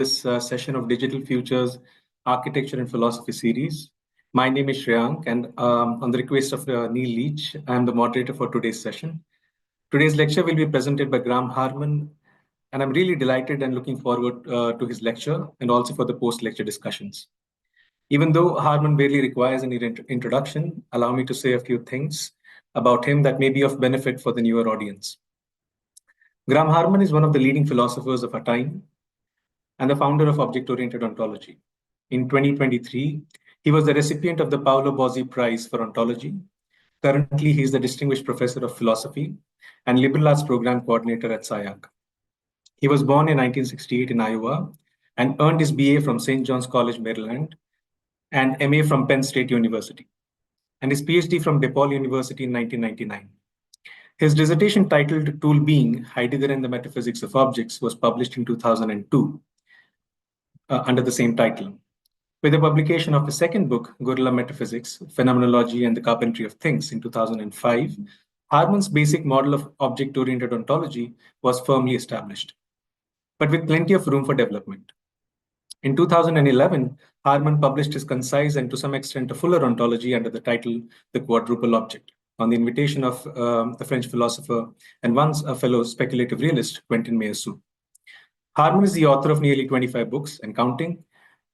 this session of Digital Futures Architecture and Philosophy series. My name is Shreyank, and on the request of Neil Leach, I am the moderator for today's session. Today's lecture will be presented by Graham Harman, and I'm really delighted and looking forward to his lecture and also for the post-lecture discussions. Even though Harman barely requires any introduction, allow me to say a few things about him that may be of benefit for the newer audience. Graham Harman is one of the leading philosophers of our time and the founder of object-oriented ontology. In 2023, he was the recipient of the Paolo Bozzi Prize for Ontology. Currently, he is the Distinguished Professor of Philosophy and Liberal Arts Program Coordinator at SCIAC. He was born in 1968 in Iowa and earned his BA from St. John's College, Maryland, and MA from Penn State University, and his PhD from DePaul University in 1999. His dissertation titled Tool Being, Heidegger and the Metaphysics of Objects was published in 2002 under the same title. With the publication of his second book, Guerrilla Metaphysics, Phenomenology and the Carpentry of Things in 2005, Harman's basic model of object-oriented ontology was firmly established, but with plenty of room for development. In 2011, Harman published his concise and to some extent a fuller ontology under the title The Quadruple Object, on the invitation of the French philosopher and once a fellow speculative realist, Quentin Meillassoux. Harman is the author of nearly 25 books and counting,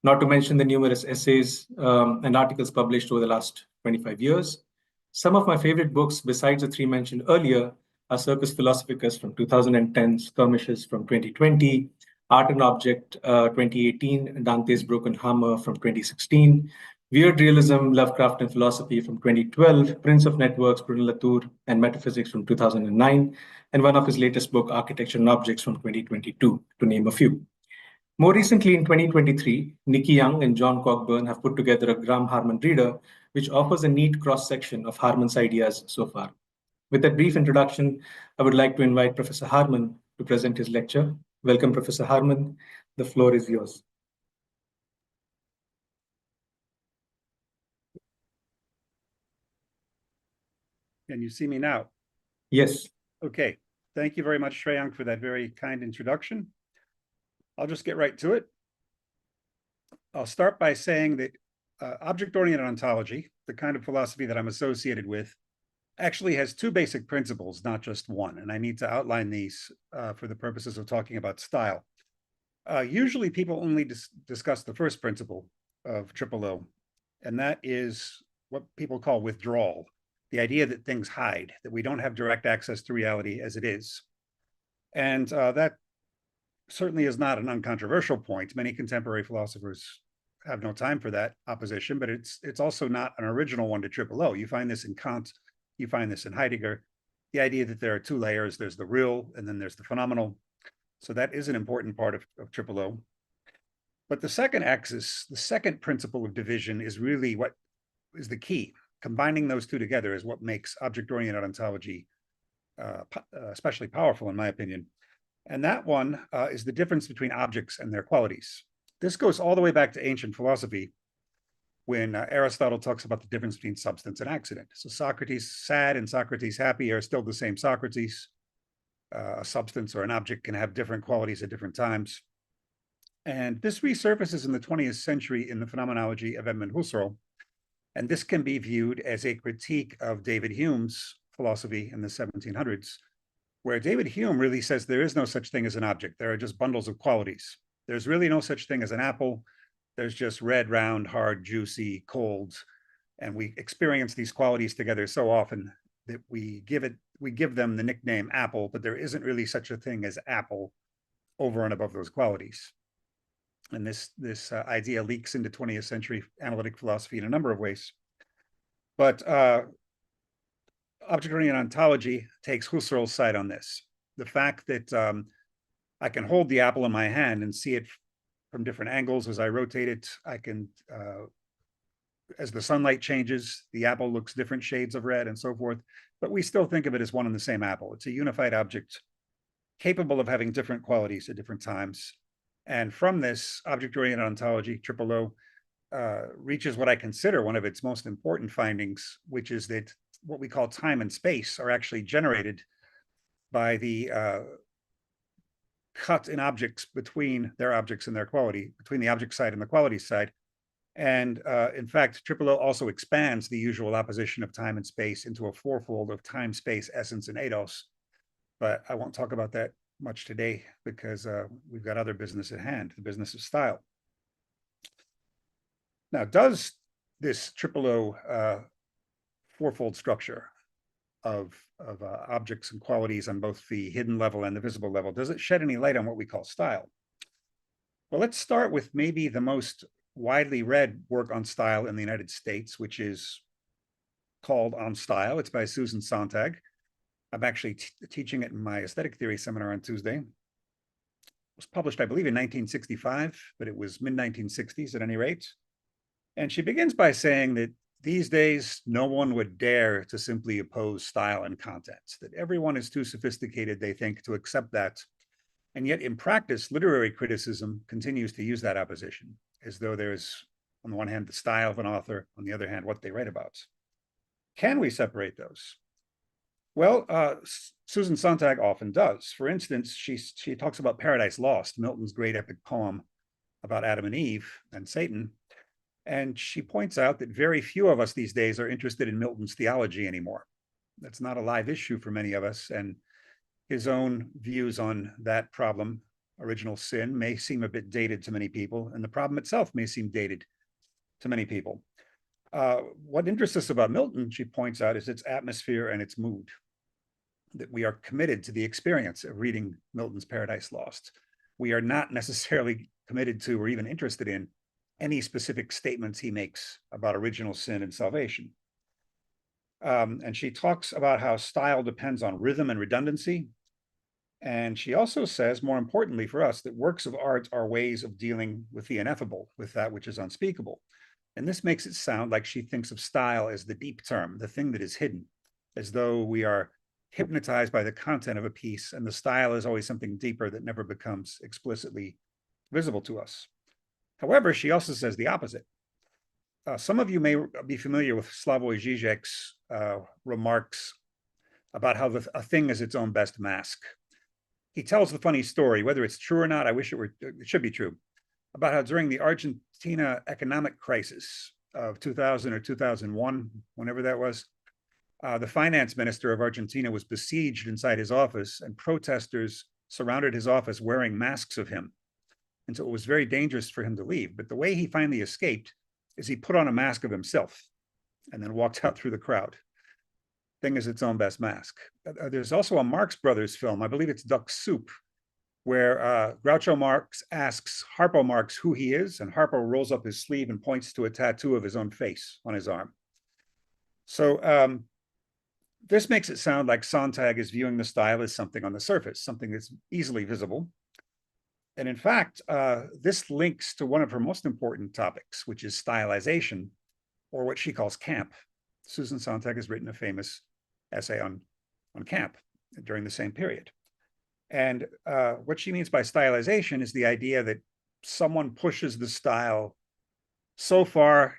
not to mention the numerous essays and articles published over the last 25 years. Some of my favorite books, besides the three mentioned earlier, are Circus Philosophicus from 2010, Skirmishes from 2020, Art and Object 2018, Dante's Broken Hammer from 2016, Weird Realism, Lovecraft and Philosophy from 2012, Prince of Networks, Bruno Latour, and Metaphysics from 2009, and one of his latest book, Architecture and Objects from 2022, to name a few. More recently, in 2023, Nikki Young and John Cockburn have put together a Graham Harman reader, which offers a neat cross-section of Harman's ideas so far. With that brief introduction, I would like to invite Professor Harman to present his lecture. Welcome, Professor Harman. The floor is yours. Can you see me now? Yes. Okay. Thank you very much, Shreyank, for that very kind introduction. I'll just get right to it. I'll start by saying that object-oriented ontology, the kind of philosophy that I'm associated with, actually has two basic principles, not just one. And I need to outline these for the purposes of talking about style. Usually people only discuss the first principle of O, and that is what people call withdrawal. The idea that things hide, that we don't have direct access to reality as it is. And that certainly is not an uncontroversial point. Many contemporary philosophers have no time for that opposition, but it's also not an original one to O. You find this in Kant, you find this in Heidegger, the idea that there are two layers, there's the real and then there's the phenomenal. So that is an important part of O. But the second axis, the second principle of division is really what is the key. Combining those two together is what makes object-oriented ontology especially powerful, in my opinion. And that one is the difference between objects and their qualities. This goes all the way back to ancient philosophy when Aristotle talks about the difference between substance and accident. So Socrates sad and Socrates happy are still the same Socrates. A substance or an object can have different qualities at different times. And this resurfaces in the 20th century in the Phenomenology of Edmund Husserl. And this can be viewed as a critique of David Hume's philosophy in the 1700s, where David Hume really says there is no such thing as an object. There are just bundles of qualities. There's really no such thing as an apple. There's just red, round, hard, juicy, cold. And we experience these qualities together so often that we give them the nickname apple, but there isn't really such a thing as apple over and above those qualities. And this idea leaks into 20th century analytic philosophy in a number of ways. But object-oriented ontology takes Husserl's side on this. The fact that I can hold the apple in my hand and see it from different angles as I rotate it. I can, as the sunlight changes, the apple looks different shades of red and so forth, but we still think of it as one and the same apple. It's a unified object capable of having different qualities at different times. And from this, object-oriented ontology, O, reaches what I consider one of its most important findings, which is that what we call time and space are actually generated by the cut in objects between their objects and their quality, between the object side and the quality side. And in fact, Triple O also expands the usual opposition of time and space into a fourfold of time, space, essence, and eidos. But I won't talk about that much today because we've got other business at hand, the business of style. Now, does this Triple O fourfold structure of objects and qualities on both the hidden level and the visible level, does it shed any light on what we call style? Well, let's start with maybe the most widely read work on style in the United States, which is called On Style. It's by Susan Sontag. I'm actually teaching it in my aesthetic theory seminar on Tuesday. It was published, I believe, in 1965, but it was mid-1960s at any rate. And she begins by saying that these days, no one would dare to simply oppose style and content, that everyone is too sophisticated, they think, to accept that. And yet in practice, literary criticism continues to use that opposition, as though there's, on the one hand, the style of an author, on the other hand, what they write about. Can we separate those? Well, Susan Sontag often does. For instance, she talks about Paradise Lost, Milton's great epic poem about Adam and Eve and Satan. And she points out that very few of us these days are interested in Milton's theology anymore. That's not a live issue for many of us. And his own views on that problem, original sin, may seem a bit dated to many people, and the problem itself may seem dated to many people. What interests us about Milton, she points out, is its atmosphere and its mood, that we are committed to the experience of reading Milton's Paradise Lost. We are not necessarily committed to or even interested in any specific statements he makes about original sin and salvation. And she talks about how style depends on rhythm and redundancy. And she also says, more importantly for us, that works of art are ways of dealing with the ineffable, with that which is unspeakable. And this makes it sound like she thinks of style as the deep term, the thing that is hidden, as though we are hypnotized by the content of a piece, and the style is always something deeper that never becomes explicitly visible to us. However, she also says the opposite. Some of you may be familiar with Slavoj Žižek's remarks about how a thing is its own best mask. He tells the funny story, whether it's true or not, I wish it should be true, about how during the Argentina economic crisis of 2000 or 2001, whenever that was, the finance minister of Argentina was besieged inside his office, and protesters surrounded his office wearing masks of him. And so it was very dangerous for him to leave. But the way he finally escaped is he put on a mask of himself and then walked out through the crowd. Thing is its own best mask. There's also a Marx Brothers film, I believe it's Duck Soup, where Groucho Marx asks Harpo Marx who he is, and Harpo rolls up his sleeve and points to a tattoo of his own face on his arm. So this makes it sound like Sontag is viewing the style as something on the surface, something that's easily visible. And in fact, this links to one of her most important topics, which is stylization, or what she calls camp. Susan Sontag has written a famous essay on camp during the same period. And what she means by stylization is the idea that someone pushes the style so far,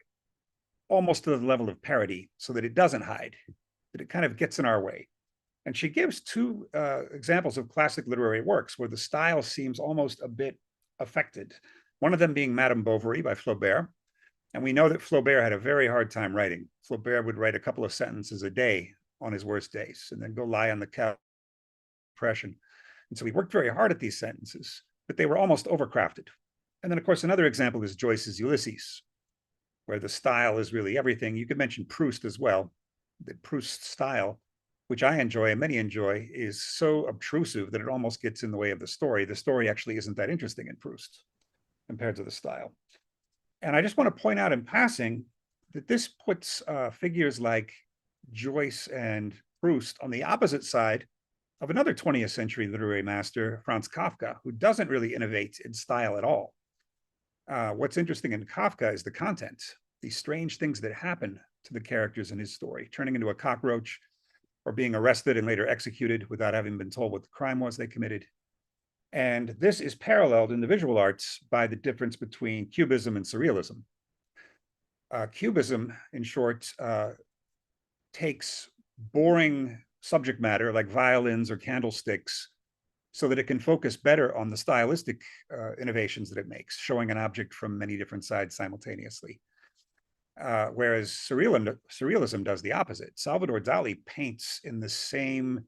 almost to the level of parody, so that it doesn't hide, that it kind of gets in our way. And she gives two examples of classic literary works where the style seems almost a bit affected. One of them being Madame Bovary by Flaubert. And we know that Flaubert had a very hard time writing. Flaubert would write a couple of sentences a day on his worst days and then go lie on the couch, depression. And so he worked very hard at these sentences, but they were almost overcrafted. And then, of course, another example is Joyce's Ulysses, where the style is really everything. You could mention Proust as well. The Proust style, which I enjoy and many enjoy, is so obtrusive that it almost gets in the way of the story. The story actually isn't that interesting in Proust compared to the style. And I just want to point out in passing that this puts figures like Joyce and Proust on the opposite side of another 20th century literary master, Franz Kafka, who doesn't really innovate in style at all. What's interesting in Kafka is the content, these strange things that happen to the characters in his story, turning into a cockroach, or being arrested and later executed without having been told what the crime was they committed. And this is paralleled in the visual arts by the difference between Cubism and Surrealism. Cubism, in short, takes boring subject matter like violins or candlesticks, so that it can focus better on the stylistic innovations that it makes, showing an object from many different sides simultaneously. Whereas surrealism does the opposite. Salvador Dali paints in the same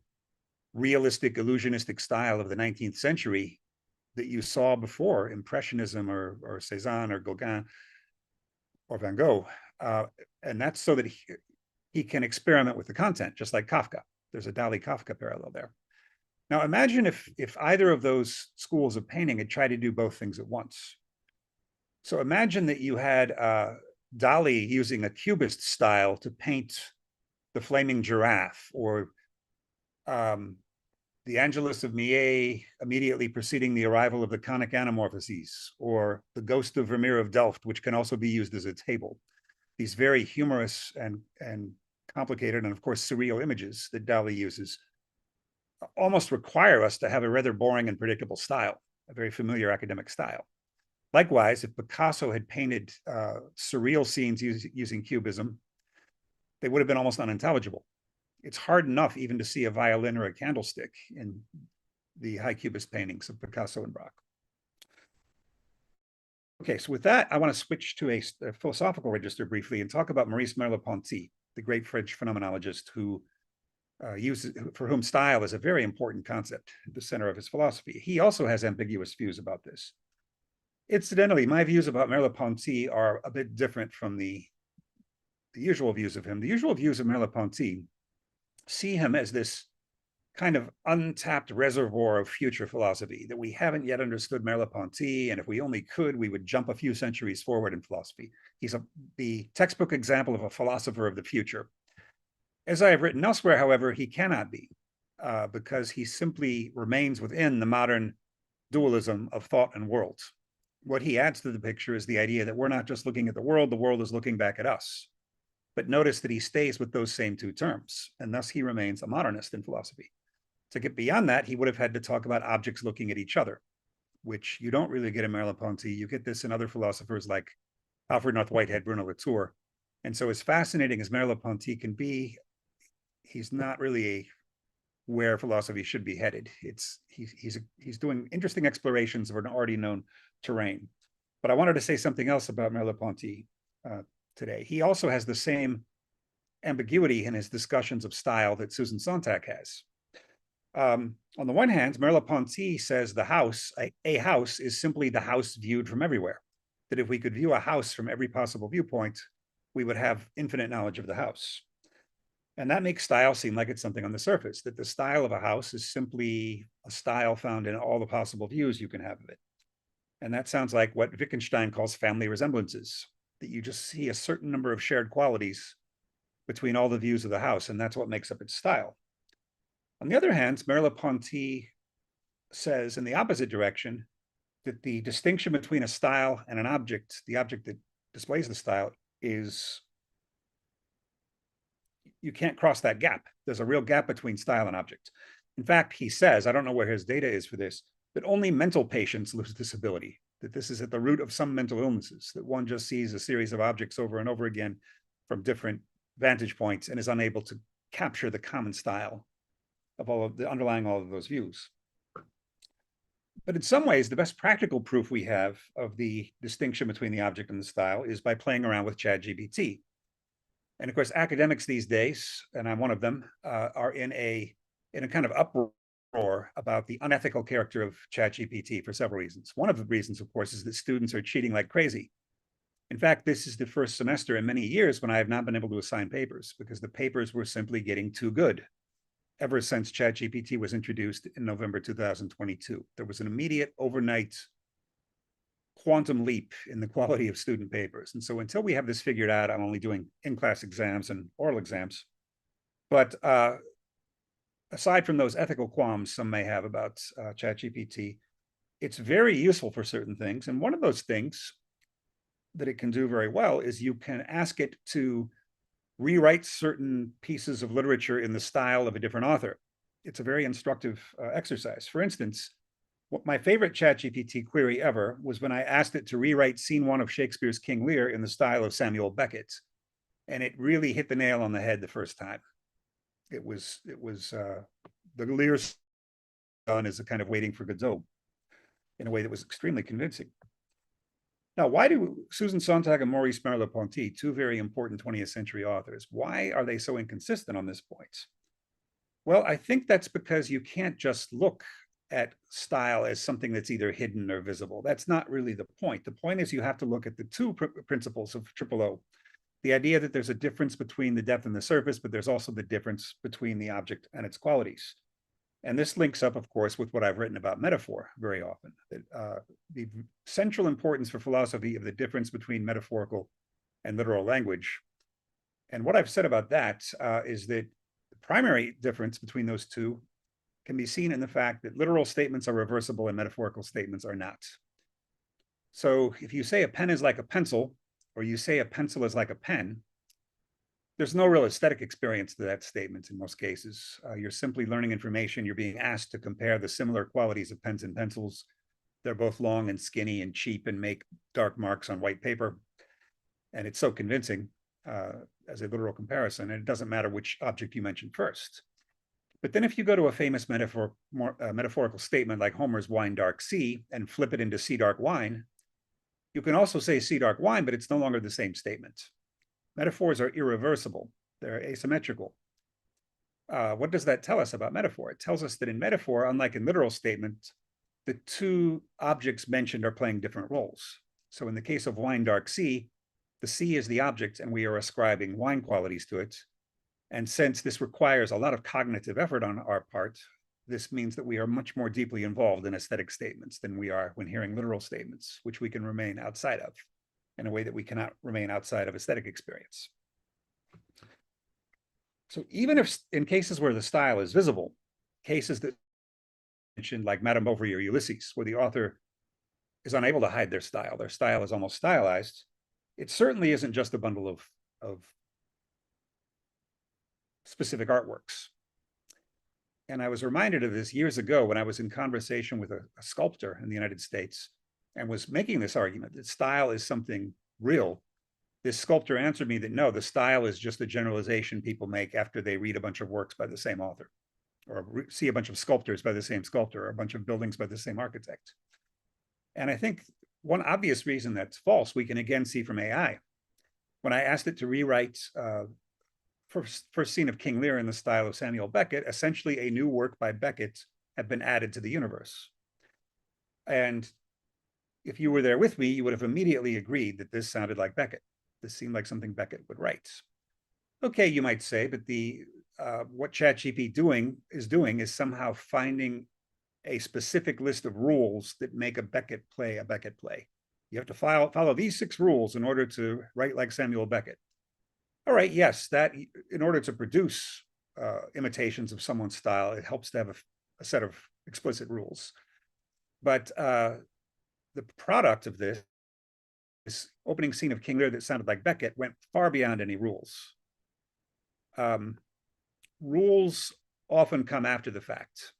realistic, illusionistic style of the 19th century that you saw before Impressionism or Cézanne or Gauguin or Van Gogh. And that's so that he can experiment with the content, just like Kafka. There's a Dali-Kafka parallel there. Now imagine if either of those schools of painting had tried to do both things at once. So imagine that you had Dali using a cubist style to paint the flaming giraffe, or the Angelus of Millet immediately preceding the arrival of the conic anamorphoses, or the Ghost of Vermeer of Delft, which can also be used as a table. These very humorous and complicated and of course surreal images that Dali uses almost require us to have a rather boring and predictable style, a very familiar academic style. Likewise, if Picasso had painted surreal scenes using cubism, they would have been almost unintelligible. It's hard enough even to see a violin or a candlestick in the high cubist paintings of Picasso and Braque. Okay, so with that, I want to switch to a philosophical register briefly and talk about Maurice Merleau-Ponty, the great French phenomenologist for whom style is a very important concept at the center of his philosophy. He also has ambiguous views about this. Incidentally, my views about Merleau-Ponty are a bit different from the usual views of him. The usual views of Merleau-Ponty see him as this kind of untapped reservoir of future philosophy, that we haven't yet understood Merleau-Ponty, and if we only could, we would jump a few centuries forward in philosophy. He's the textbook example of a philosopher of the future. As I have written elsewhere, however, he cannot be, because he simply remains within the modern dualism of thought and world. What he adds to the picture is the idea that we're not just looking at the world is looking back at us. But notice that he stays with those same two terms, and thus he remains a modernist in philosophy. To get beyond that, he would have had to talk about objects looking at each other, which you don't really get in Merleau-Ponty. You get this in other philosophers like Alfred North Whitehead, Bruno Latour. And so as fascinating as Merleau-Ponty can be, he's not really where philosophy should be headed. He's doing interesting explorations of an already known terrain. But I wanted to say something else about Merleau-Ponty today. He also has the same ambiguity in his discussions of style that Susan Sontag has. On the one hand, Merleau-Ponty says a house is simply the house viewed from everywhere. That if we could view a house from every possible viewpoint, we would have infinite knowledge of the house. And that makes style seem like it's something on the surface, that the style of a house is simply a style found in all the possible views you can have of it. And that sounds like what Wittgenstein calls family resemblances, that you just see a certain number of shared qualities between all the views of the house, and that's what makes up its style. On the other hand, Merleau-Ponty says in the opposite direction that the distinction between a style and an object, the object that displays the style, is you can't cross that gap. There's a real gap between style and object. In fact, he says, I don't know where his data is for this, that only mental patients lose this ability, that this is at the root of some mental illnesses, that one just sees a series of objects over and over again from different vantage points and is unable to capture the common style of underlying all of those views. But in some ways, the best practical proof we have of the distinction between the object and the style is by playing around with ChatGPT. And of course, academics these days, and I'm one of them, are in a kind of uproar about the unethical character of ChatGPT for several reasons. One of the reasons, of course, is that students are cheating like crazy. In fact, this is the first semester in many years when I have not been able to assign papers because the papers were simply getting too good. Ever since ChatGPT was introduced in November 2022, there was an immediate overnight quantum leap in the quality of student papers. And so until we have this figured out, I'm only doing in-class exams and oral exams. But aside from those ethical qualms some may have about ChatGPT, it's very useful for certain things. And one of those things that it can do very well is you can ask it to rewrite certain pieces of literature in the style of a different author. It's a very instructive exercise. For instance, my favorite ChatGPT query ever was when I asked it to rewrite scene 1 of Shakespeare's King Lear in the style of Samuel Beckett. And it really hit the nail on the head the first time. It was the Lear done is a kind of waiting for Godot in a way that was extremely convincing. Now, why do Susan Sontag and Maurice Merleau-Ponty, two very important 20th century authors, why are they so inconsistent on this point? Well, I think that's because you can't just look at style as something that's either hidden or visible. That's not really the point. The point is you have to look at the two principles of triple O. The idea that there's a difference between the depth and the surface, but there's also the difference between the object and its qualities. And this links up, of course, with what I've written about metaphor very often. That, the central importance for philosophy of the difference between metaphorical and literal language. And what I've said about that is that the primary difference between those two can be seen in the fact that literal statements are reversible and metaphorical statements are not. So if you say a pen is like a pencil, or you say a pencil is like a pen, there's no real aesthetic experience to that statement in most cases. You're simply learning information. You're being asked to compare the similar qualities of pens and pencils. They're both long and skinny and cheap and make dark marks on white paper. And it's so convincing as a literal comparison, and it doesn't matter which object you mention first. But then if you go to a famous metaphorical statement like Homer's wine dark sea and flip it into sea dark wine, you can also say sea dark wine, but it's no longer the same statement. Metaphors are irreversible. They're asymmetrical. What does that tell us about metaphor? It tells us that in metaphor, unlike in literal statement, the two objects mentioned are playing different roles. So in the case of wine dark sea, the sea is the object and we are ascribing wine qualities to it. And since this requires a lot of cognitive effort on our part, this means that we are much more deeply involved in aesthetic statements than we are when hearing literal statements, which we can remain outside of in a way that we cannot remain outside of aesthetic experience. So even if in cases where the style is visible, cases that mentioned like Madame Bovary or Ulysses, where the author is unable to hide their style is almost stylized, it certainly isn't just a bundle of specific artworks. And I was reminded of this years ago when I was in conversation with a sculptor in the United States and was making this argument that style is something real. This sculptor answered me that no, the style is just a generalization people make after they read a bunch of works by the same author, or see a bunch of sculptors by the same sculptor, or a bunch of buildings by the same architect. And I think one obvious reason that's false, we can again see from AI. When I asked it to rewrite first scene of King Lear in the style of Samuel Beckett, essentially a new work by Beckett had been added to the universe. And if you were there with me, you would have immediately agreed that this sounded like Beckett. This seemed like something Beckett would write. Okay, you might say, but what ChatGPT is doing is somehow finding a specific list of rules that make a Beckett play a Beckett play. You have to follow these 6 rules in order to write like Samuel Beckett. All right, yes, that in order to produce imitations of someone's style, it helps to have a set of explicit rules. But the product of this opening scene of King Lear that sounded like Beckett went far beyond any rules. Rules often come after the fact,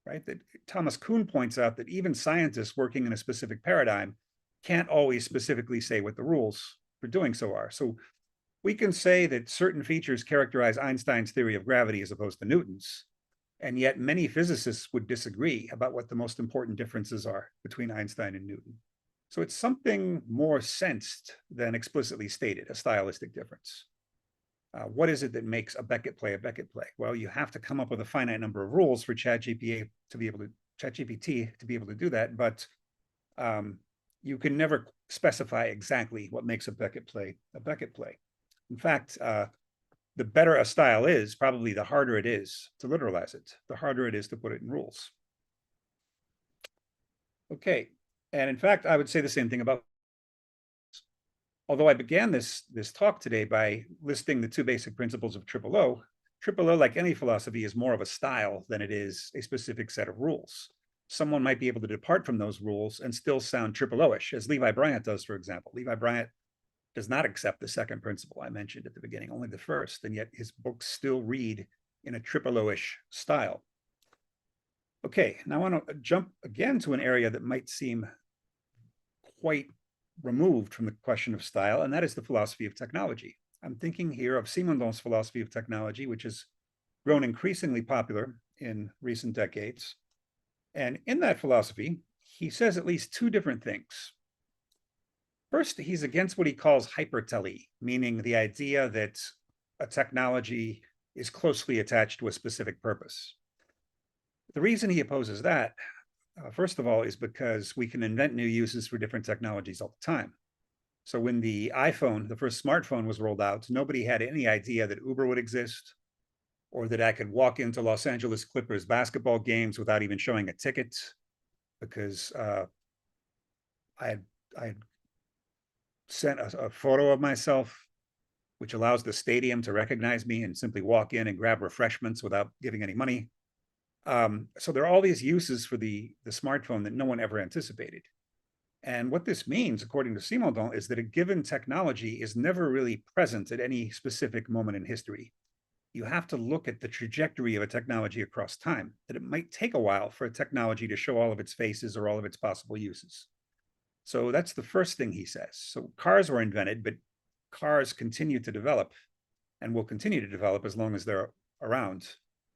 right? That Thomas Kuhn points out that even scientists working in a specific paradigm can't always specifically say what the rules for doing so are. So we can say that certain features characterize Einstein's theory of gravity as opposed to Newton's, and yet many physicists would disagree about what the most important differences are between Einstein and Newton. So it's something more sensed than explicitly stated, a stylistic difference. What is it that makes a Beckett play a Beckett play? Well, you have to come up with a finite number of rules for ChatGPT to be able to do that, but you can never specify exactly what makes a Beckett play a Beckett play. In fact, the better a style is, probably the harder it is to literalize it, the harder it is to put it in rules. Okay, and in fact, I would say the same thing about, although I began this talk today by listing the 2 basic principles of triple O, like any philosophy, is more of a style than it is a specific set of rules. Someone might be able to depart from those rules and still sound triple O-ish, as Levi Bryant does, for example. Levi Bryant does not accept the second principle I mentioned at the beginning, only the first, and yet his books still read in a triple O-ish style. Okay, now I want to jump again to an area that might seem quite removed from the question of style, and that is the philosophy of technology. I'm thinking here of Simondon's philosophy of technology, which has grown increasingly popular in recent decades. And in that philosophy, he says at least two different things. First, he's against what he calls hypertele, meaning the idea that a technology is closely attached to a specific purpose. The reason he opposes that, first of all, is because we can invent new uses for different technologies all the time. So when the iPhone, the first smartphone, was rolled out, nobody had any idea that Uber would exist, or that I could walk into Los Angeles Clippers basketball games without even showing a ticket, because I had sent a photo of myself, which allows the stadium to recognize me and simply walk in and grab refreshments without giving any money. So there are all these uses for the smartphone that no one ever anticipated. And what this means, according to Simondon, is that a given technology is never really present at any specific moment in history. You have to look at the trajectory of a technology across time, that it might take a while for a technology to show all of its faces or all of its possible uses. So that's the first thing he says. So cars were invented, but cars continue to develop and will continue to develop as long as they're around.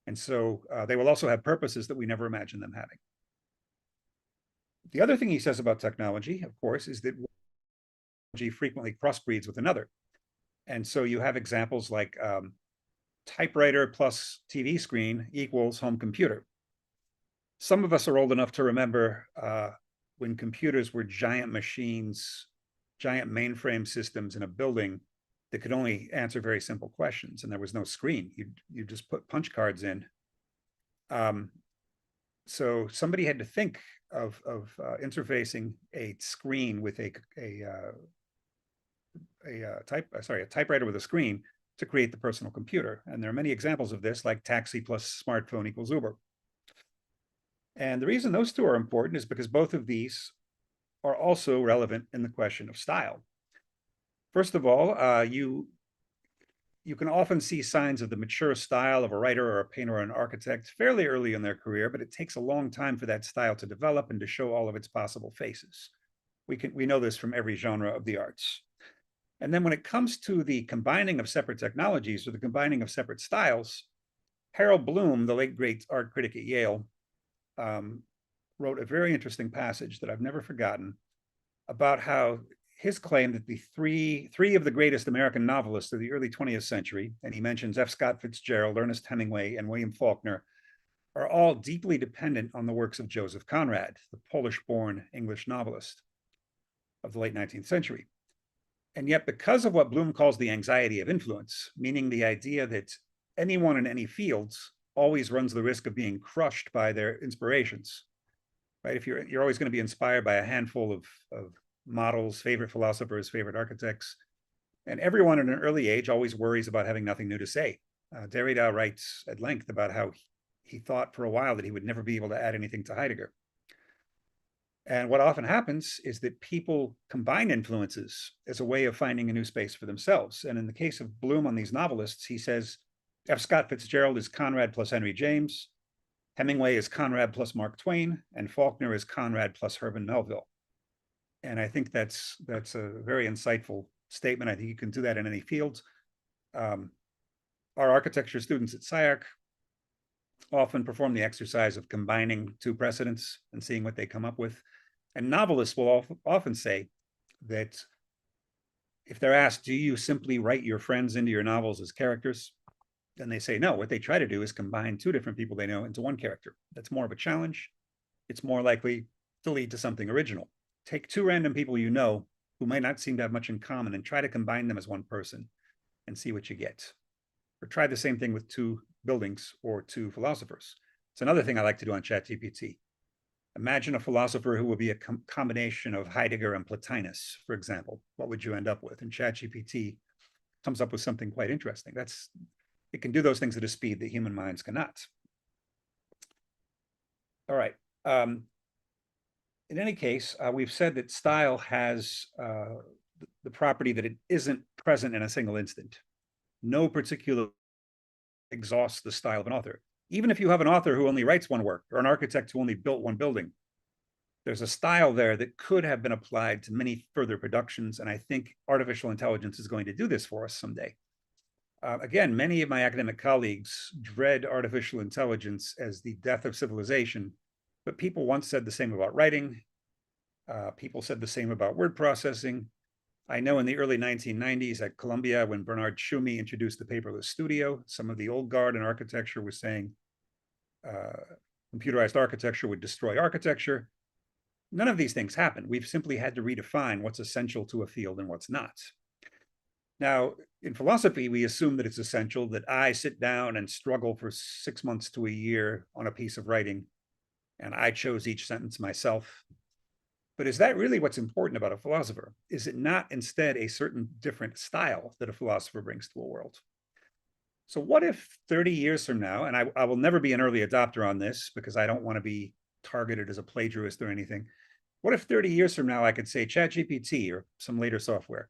And so they will also have purposes that we never imagined them having. The other thing he says about technology, of course, is that technology frequently crossbreeds with another. And so you have examples like typewriter plus TV screen equals home computer. Some of us are old enough to remember when computers were giant machines, giant mainframe systems in a building that could only answer very simple questions, and there was no screen. You just put punch cards in. So somebody had to think of interfacing a screen with a typewriter with a screen to create the personal computer. And there are many examples of this, like taxi plus smartphone equals Uber. And the reason those two are important is because both of these are also relevant in the question of style. First of all, you can often see signs of the mature style of a writer or a painter or an architect fairly early in their career, but it takes a long time for that style to develop and to show all of its possible faces. We know this from every genre of the arts. And then when it comes to the combining of separate technologies or the combining of separate styles, Harold Bloom, the late great art critic at Yale, wrote a very interesting passage that I've never forgotten about how his claim that the three of the greatest American novelists of the early 20th century, and he mentions F. Scott Fitzgerald, Ernest Hemingway, and William Faulkner, are all deeply dependent on the works of Joseph Conrad, the Polish-born English novelist of the late 19th century. And yet, because of what Bloom calls the anxiety of influence, meaning the idea that anyone in any fields always runs the risk of being crushed by their inspirations, right? If you're always going to be inspired by a handful of models, favorite philosophers, favorite architects, and everyone at an early age always worries about having nothing new to say. Derrida writes at length about how he thought for a while that he would never be able to add anything to Heidegger. And what often happens is that people combine influences as a way of finding a new space for themselves. And in the case of Bloom on these novelists, he says, F. Scott Fitzgerald is Conrad plus Henry James, Hemingway is Conrad plus Mark Twain, and Faulkner is Conrad plus Herman Melville. And I think that's a very insightful statement. I think you can do that in any field. Our architecture students at SCIARC often perform the exercise of combining two precedents and seeing what they come up with. And novelists will often say that if they're asked, do you simply write your friends into your novels as characters? Then they say no. What they try to do is combine two different people they know into one character. That's more of a challenge. It's more likely to lead to something original. Take two random people you know who might not seem to have much in common and try to combine them as one person and see what you get. Or try the same thing with two buildings or two philosophers. It's another thing I like to do on ChatGPT. Imagine a philosopher who would be a combination of Heidegger and Plotinus, for example. What would you end up with? And ChatGPT comes up with something quite interesting. It can do those things at a speed that human minds cannot. All right. In any case, we've said that style has the property that it isn't present in a single instant. No particular exhausts the style of an author. Even if you have an author who only writes one work or an architect who only built one building, there's a style there that could have been applied to many further productions. And I think artificial intelligence is going to do this for us someday. Again, many of my academic colleagues dread artificial intelligence as the death of civilization But people once said the same about writing. People said the same about word processing. I know in the early 1990s at Columbia, when Bernard Tschumi introduced the paperless studio, some of the old guard in architecture was saying computerized architecture would destroy architecture. None of these things happened. We've simply had to redefine what's essential to a field and what's not. Now, in philosophy, we assume that it's essential that I sit down and struggle for 6 months to a year on a piece of writing, and I chose each sentence myself. But is that really what's important about a philosopher? Is it not instead a certain different style that a philosopher brings to a world? So what if 30 years from now, and I will never be an early adopter on this because I don't want to be targeted as a plagiarist or anything. What if 30 years from now I could say ChatGPT or some later software,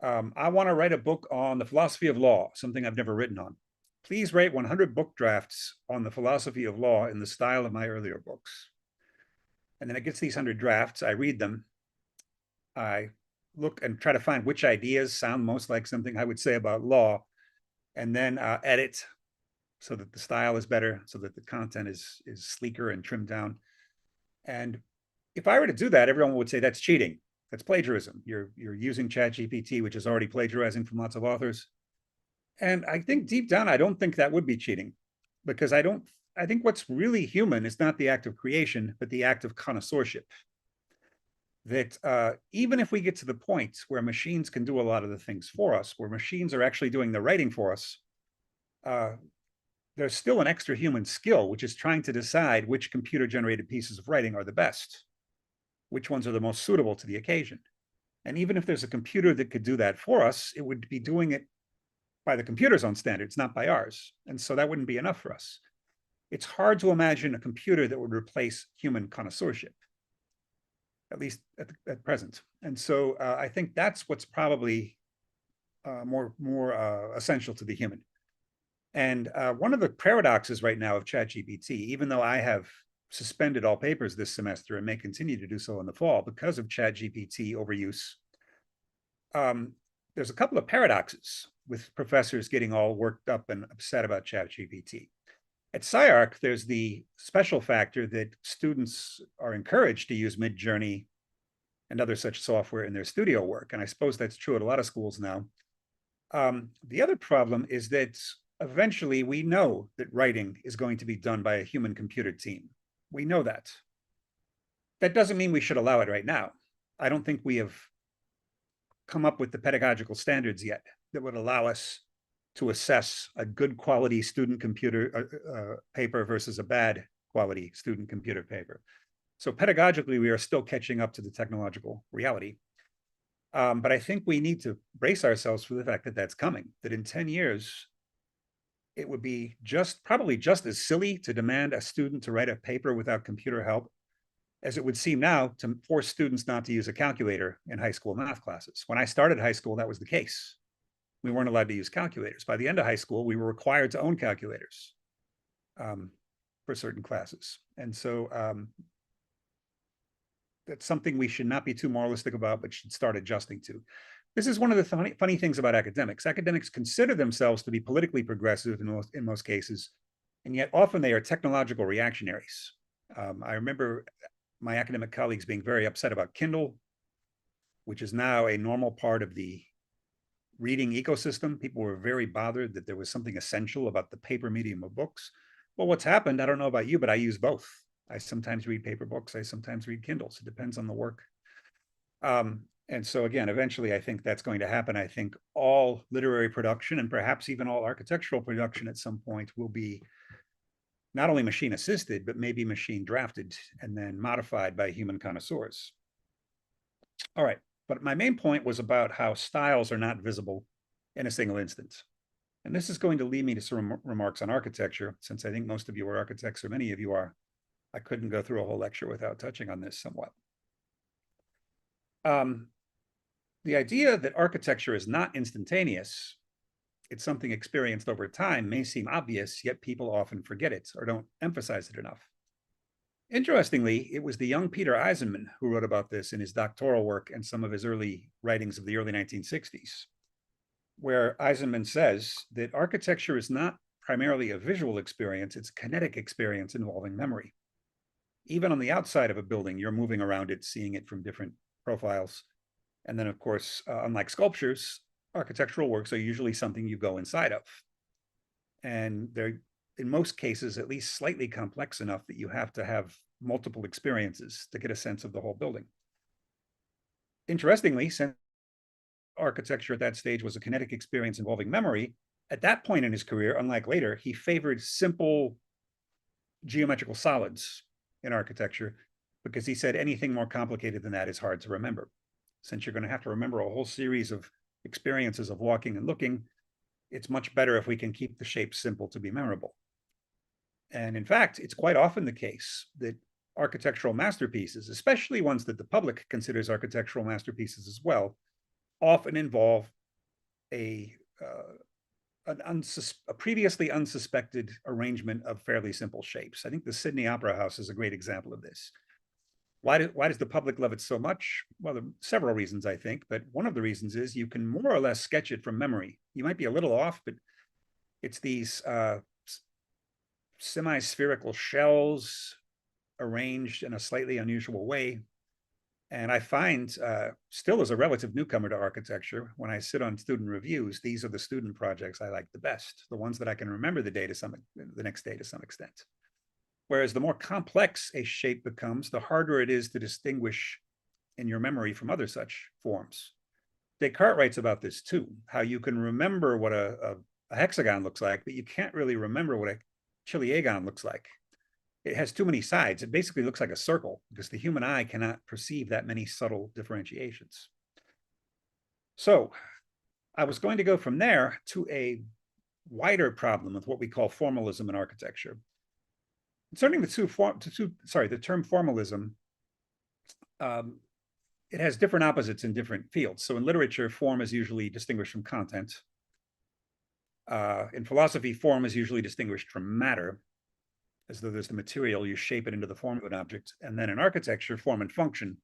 I want to write a book on the philosophy of law, something I've never written on. Please write 100 book drafts on the philosophy of law in the style of my earlier books. And then it gets these 100 drafts, I read them, I look and try to find which ideas sound most like something I would say about law, and then edit so that the style is better, so that the content is sleeker and trimmed down. And if I were to do that, everyone would say that's cheating. That's plagiarism. You're using ChatGPT, which is already plagiarizing from lots of authors. And I think deep down, I don't think that would be cheating, because I think what's really human is not the act of creation, but the act of connoisseurship. That even if we get to the point where machines can do a lot of the things for us, where machines are actually doing the writing for us, there's still an extra human skill, which is trying to decide which computer-generated pieces of writing are the best, which ones are the most suitable to the occasion. And even if there's a computer that could do that for us, it would be doing it by the computer's own standards, not by ours. And so that wouldn't be enough for us. It's hard to imagine a computer that would replace human connoisseurship, at least at present. And so I think that's what's probably more essential to the human. And one of the paradoxes right now of ChatGPT, even though I have suspended all papers this semester and may continue to do so in the fall because of ChatGPT overuse, there's a couple of paradoxes with professors getting all worked up and upset about ChatGPT. At SciArc, there's the special factor that students are encouraged to use Midjourney and other such software in their studio work. And I suppose that's true at a lot of schools now. The other problem is that eventually we know that writing is going to be done by a human computer team. We know that. That doesn't mean we should allow it right now. I don't think we have come up with the pedagogical standards yet that would allow us to assess a good quality student computer paper versus a bad quality student computer paper. So pedagogically, we are still catching up to the technological reality. But I think we need to brace ourselves for the fact that that's coming, that in 10 years, it would be probably just as silly to demand a student to write a paper without computer help as it would seem now to force students not to use a calculator in high school math classes. When I started high school, that was the case. We weren't allowed to use calculators. By the end of high school, we were required to own calculators for certain classes. And so that's something we should not be too moralistic about, but should start adjusting to. This is one of the funny things about academics. Academics consider themselves to be politically progressive in most cases, and yet often they are technological reactionaries. I remember my academic colleagues being very upset about Kindle, which is now a normal part of the reading ecosystem. People were very bothered that there was something essential about the paper medium of books. Well, what's happened, I don't know about you, but I use both. I sometimes read paper books. I sometimes read Kindles. It depends on the work. And so again, eventually, I think that's going to happen. I think all literary production and perhaps even all architectural production at some point will be not only machine assisted, but maybe machine drafted and then modified by human connoisseurs. All right, but my main point was about how styles are not visible in a single instance. And this is going to lead me to some remarks on architecture, since I think most of you are architects, or many of you are. I couldn't go through a whole lecture without touching on this somewhat. The idea that architecture is not instantaneous, it's something experienced over time, may seem obvious, yet people often forget it or don't emphasize it enough. Interestingly, it was the young Peter Eisenman who wrote about this in his doctoral work and some of his early writings of the early 1960s, where Eisenman says that architecture is not primarily a visual experience, it's a kinetic experience involving memory. Even on the outside of a building, you're moving around it, seeing it from different profiles. And then, of course, unlike sculptures, architectural works are usually something you go inside of. And they're, in most cases, at least slightly complex enough that you have to have multiple experiences to get a sense of the whole building. Interestingly, since architecture at that stage was a kinetic experience involving memory, at that point in his career, unlike later, he favored simple geometrical solids in architecture because he said anything more complicated than that is hard to remember. Since you're going to have to remember a whole series of experiences of walking and looking, it's much better if we can keep the shapes simple to be memorable. And in fact, it's quite often the case that architectural masterpieces, especially ones that the public considers architectural masterpieces as well, often involve a previously unsuspected arrangement of fairly simple shapes. I think the Sydney Opera House is a great example of this. Why does the public love it so much? Well, there are several reasons, I think, but one of the reasons is you can more or less sketch it from memory. You might be a little off, but it's these semi-spherical shells arranged in a slightly unusual way. And I find, still as a relative newcomer to architecture, when I sit on student reviews, these are the student projects I like the best, the ones that I can remember the next day to some extent. Whereas the more complex a shape becomes, the harder it is to distinguish in your memory from other such forms. Descartes writes about this too, how you can remember what a hexagon looks like, but you can't really remember what a chiliagon looks like. It has too many sides. It basically looks like a circle because the human eye cannot perceive that many subtle differentiations. So I was going to go from there to a wider problem with what we call formalism in architecture. Concerning the term formalism, it has different opposites in different fields. So in literature, form is usually distinguished from content. In philosophy, form is usually distinguished from matter, as though there's the material, you shape it into the form of an object. And then in architecture, form and function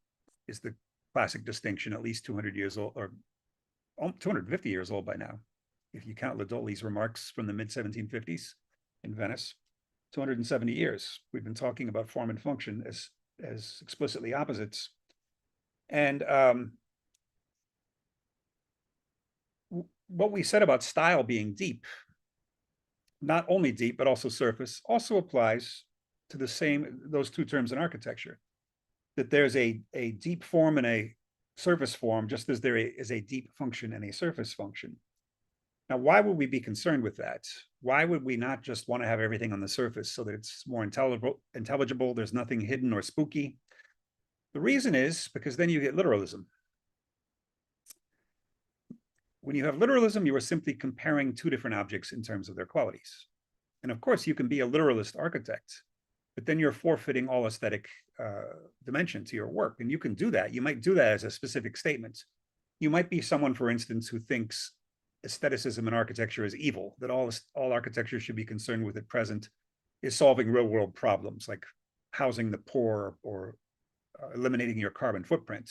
is the classic distinction, at least 200 years old, or 250 years old by now, if you count Ladoli's remarks from the mid-1750s in Venice. 270 years, we've been talking about form and function as explicitly opposites. And what we said about style being deep, not only deep, but also surface, also applies to those two terms in architecture, that there's a deep form and a surface form, just as there is a deep function and a surface function. Now, why would we be concerned with that? Why would we not just want to have everything on the surface so that it's more intelligible, there's nothing hidden or spooky? The reason is because then you get literalism. When you have literalism, you are simply comparing two different objects in terms of their qualities. And of course, you can be a literalist architect, but then you're forfeiting all aesthetic dimension to your work. And you can do that. You might do that as a specific statement. You might be someone, for instance, who thinks aestheticism in architecture is evil, that all architecture should be concerned with at present is solving real world problems like housing the poor or eliminating your carbon footprint.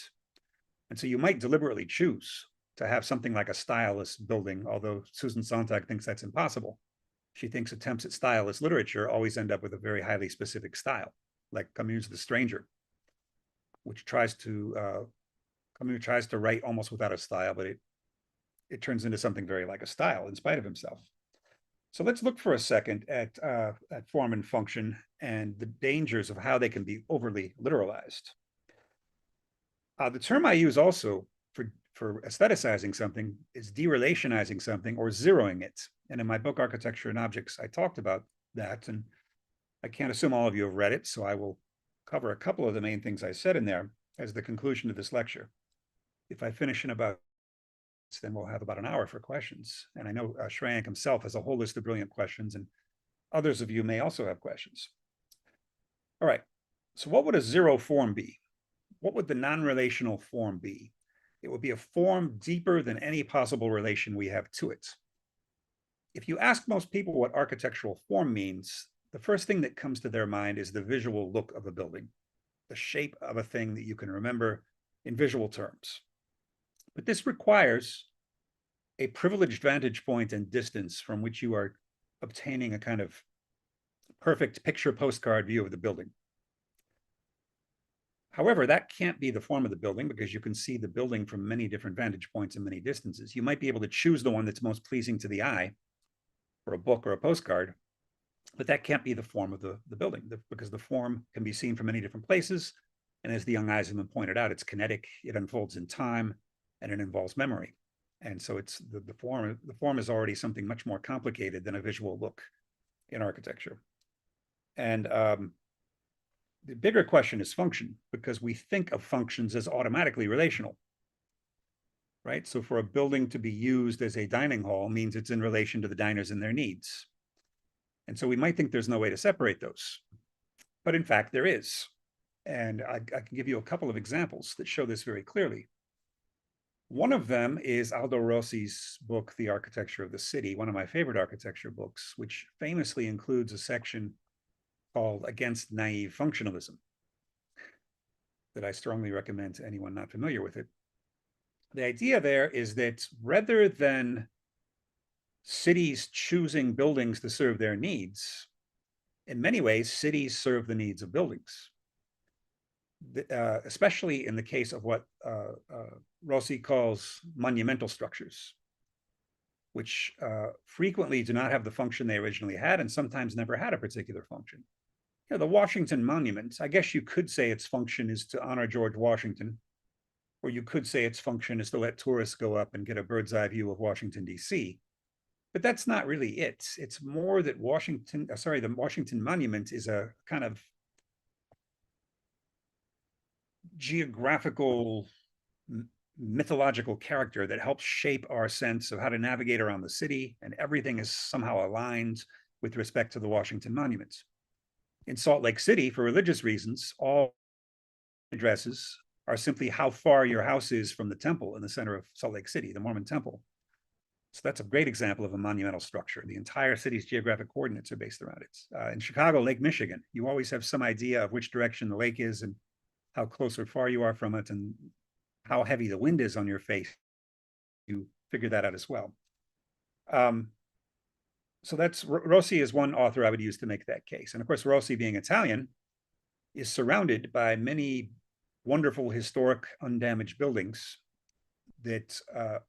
And so you might deliberately choose to have something like a stylist building, although Susan Sontag thinks that's impossible. She thinks attempts at stylist literature always end up with a very highly specific style, like Camus' The Stranger, which Camus tries to write almost without a style, but it turns into something very like a style in spite of himself. So let's look for a second at form and function and the dangers of how they can be overly literalized. The term I use also for aestheticizing something is derelationizing something or zeroing it. And in my book, Architecture and Objects, I talked about that. And I can't assume all of you have read it, so I will cover a couple of the main things I said in there as the conclusion to this lecture. If I finish in about, then we'll have about an hour for questions. And I know Shreyank himself has a whole list of brilliant questions, and others of you may also have questions. All right, so what would a zero form be? What would the non-relational form be? It would be a form deeper than any possible relation we have to it. If you ask most people what architectural form means, the first thing that comes to their mind is the visual look of a building, the shape of a thing that you can remember in visual terms. But this requires a privileged vantage point and distance from which you are obtaining a kind of perfect picture postcard view of the building. However, that can't be the form of the building because you can see the building from many different vantage points and many distances. You might be able to choose the one that's most pleasing to the eye for a book or a postcard, but that can't be the form of the building because the form can be seen from many different places. And as the young Eisenman pointed out, it's kinetic, it unfolds in time, and it involves memory. And so it's the form is already something much more complicated than a visual look in architecture. And the bigger question is function, because we think of functions as automatically relational, right? So for a building to be used as a dining hall means it's in relation to the diners and their needs. And so we might think there's no way to separate those, but in fact there is. And I can give you a couple of examples that show this very clearly. One of them is Aldo Rossi's book, The Architecture of the City, one of my favorite architecture books, which famously includes a section called Against Naive Functionalism that I strongly recommend to anyone not familiar with it. The idea there is that rather than cities choosing buildings to serve their needs, in many ways, cities serve the needs of buildings. Especially in the case of what Rossi calls monumental structures, which frequently do not have the function they originally had and sometimes never had a particular function. You know, the Washington Monument, I guess you could say its function is to honor George Washington, or you could say its function is to let tourists go up and get a bird's eye view of Washington, D.C. But that's not really it. It's more that the Washington Monument is a kind of geographical, mythological character that helps shape our sense of how to navigate around the city, and everything is somehow aligned with respect to the Washington Monument. In Salt Lake City, for religious reasons, all addresses are simply how far your house is from the temple in the center of Salt Lake City, the Mormon temple. So that's a great example of a monumental structure. The entire city's geographic coordinates are based around it. In Chicago, Lake Michigan, you always have some idea of which direction the lake is and how close or far you are from it and how heavy the wind is on your face. You figure that out as well. So that's Rossi is one author I would use to make that case. And of course, Rossi, being Italian, is surrounded by many wonderful historic undamaged buildings that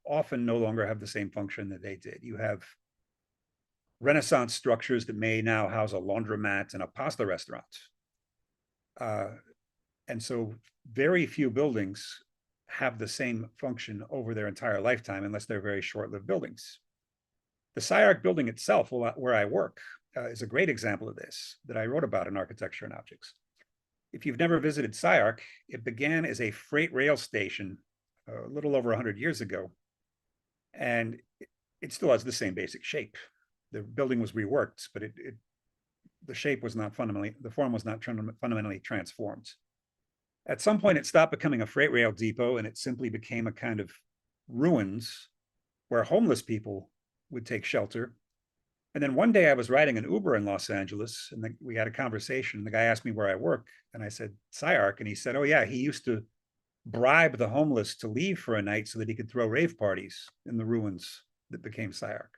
often no longer have the same function that they did. You have Renaissance structures that may now house a laundromat and a pasta restaurant. And so very few buildings have the same function over their entire lifetime unless they're very short-lived buildings. The SCI-Arc building itself, where I work, is a great example of this that I wrote about in Architecture and Objects. If you've never visited SCI-Arc, it began as a freight rail station a little over 100 years ago, and it still has the same basic shape. The building was reworked, but the shape was not fundamentally, the form was not fundamentally transformed. At some point, it stopped becoming a freight rail depot, and it simply became a kind of ruins where homeless people would take shelter. And then one day I was riding an Uber in Los Angeles, and we had a conversation. And the guy asked me where I work, and I said, SCI-Arc. And he said, oh yeah, he used to bribe the homeless to leave for a night so that he could throw rave parties in the ruins that became SCI-Arc.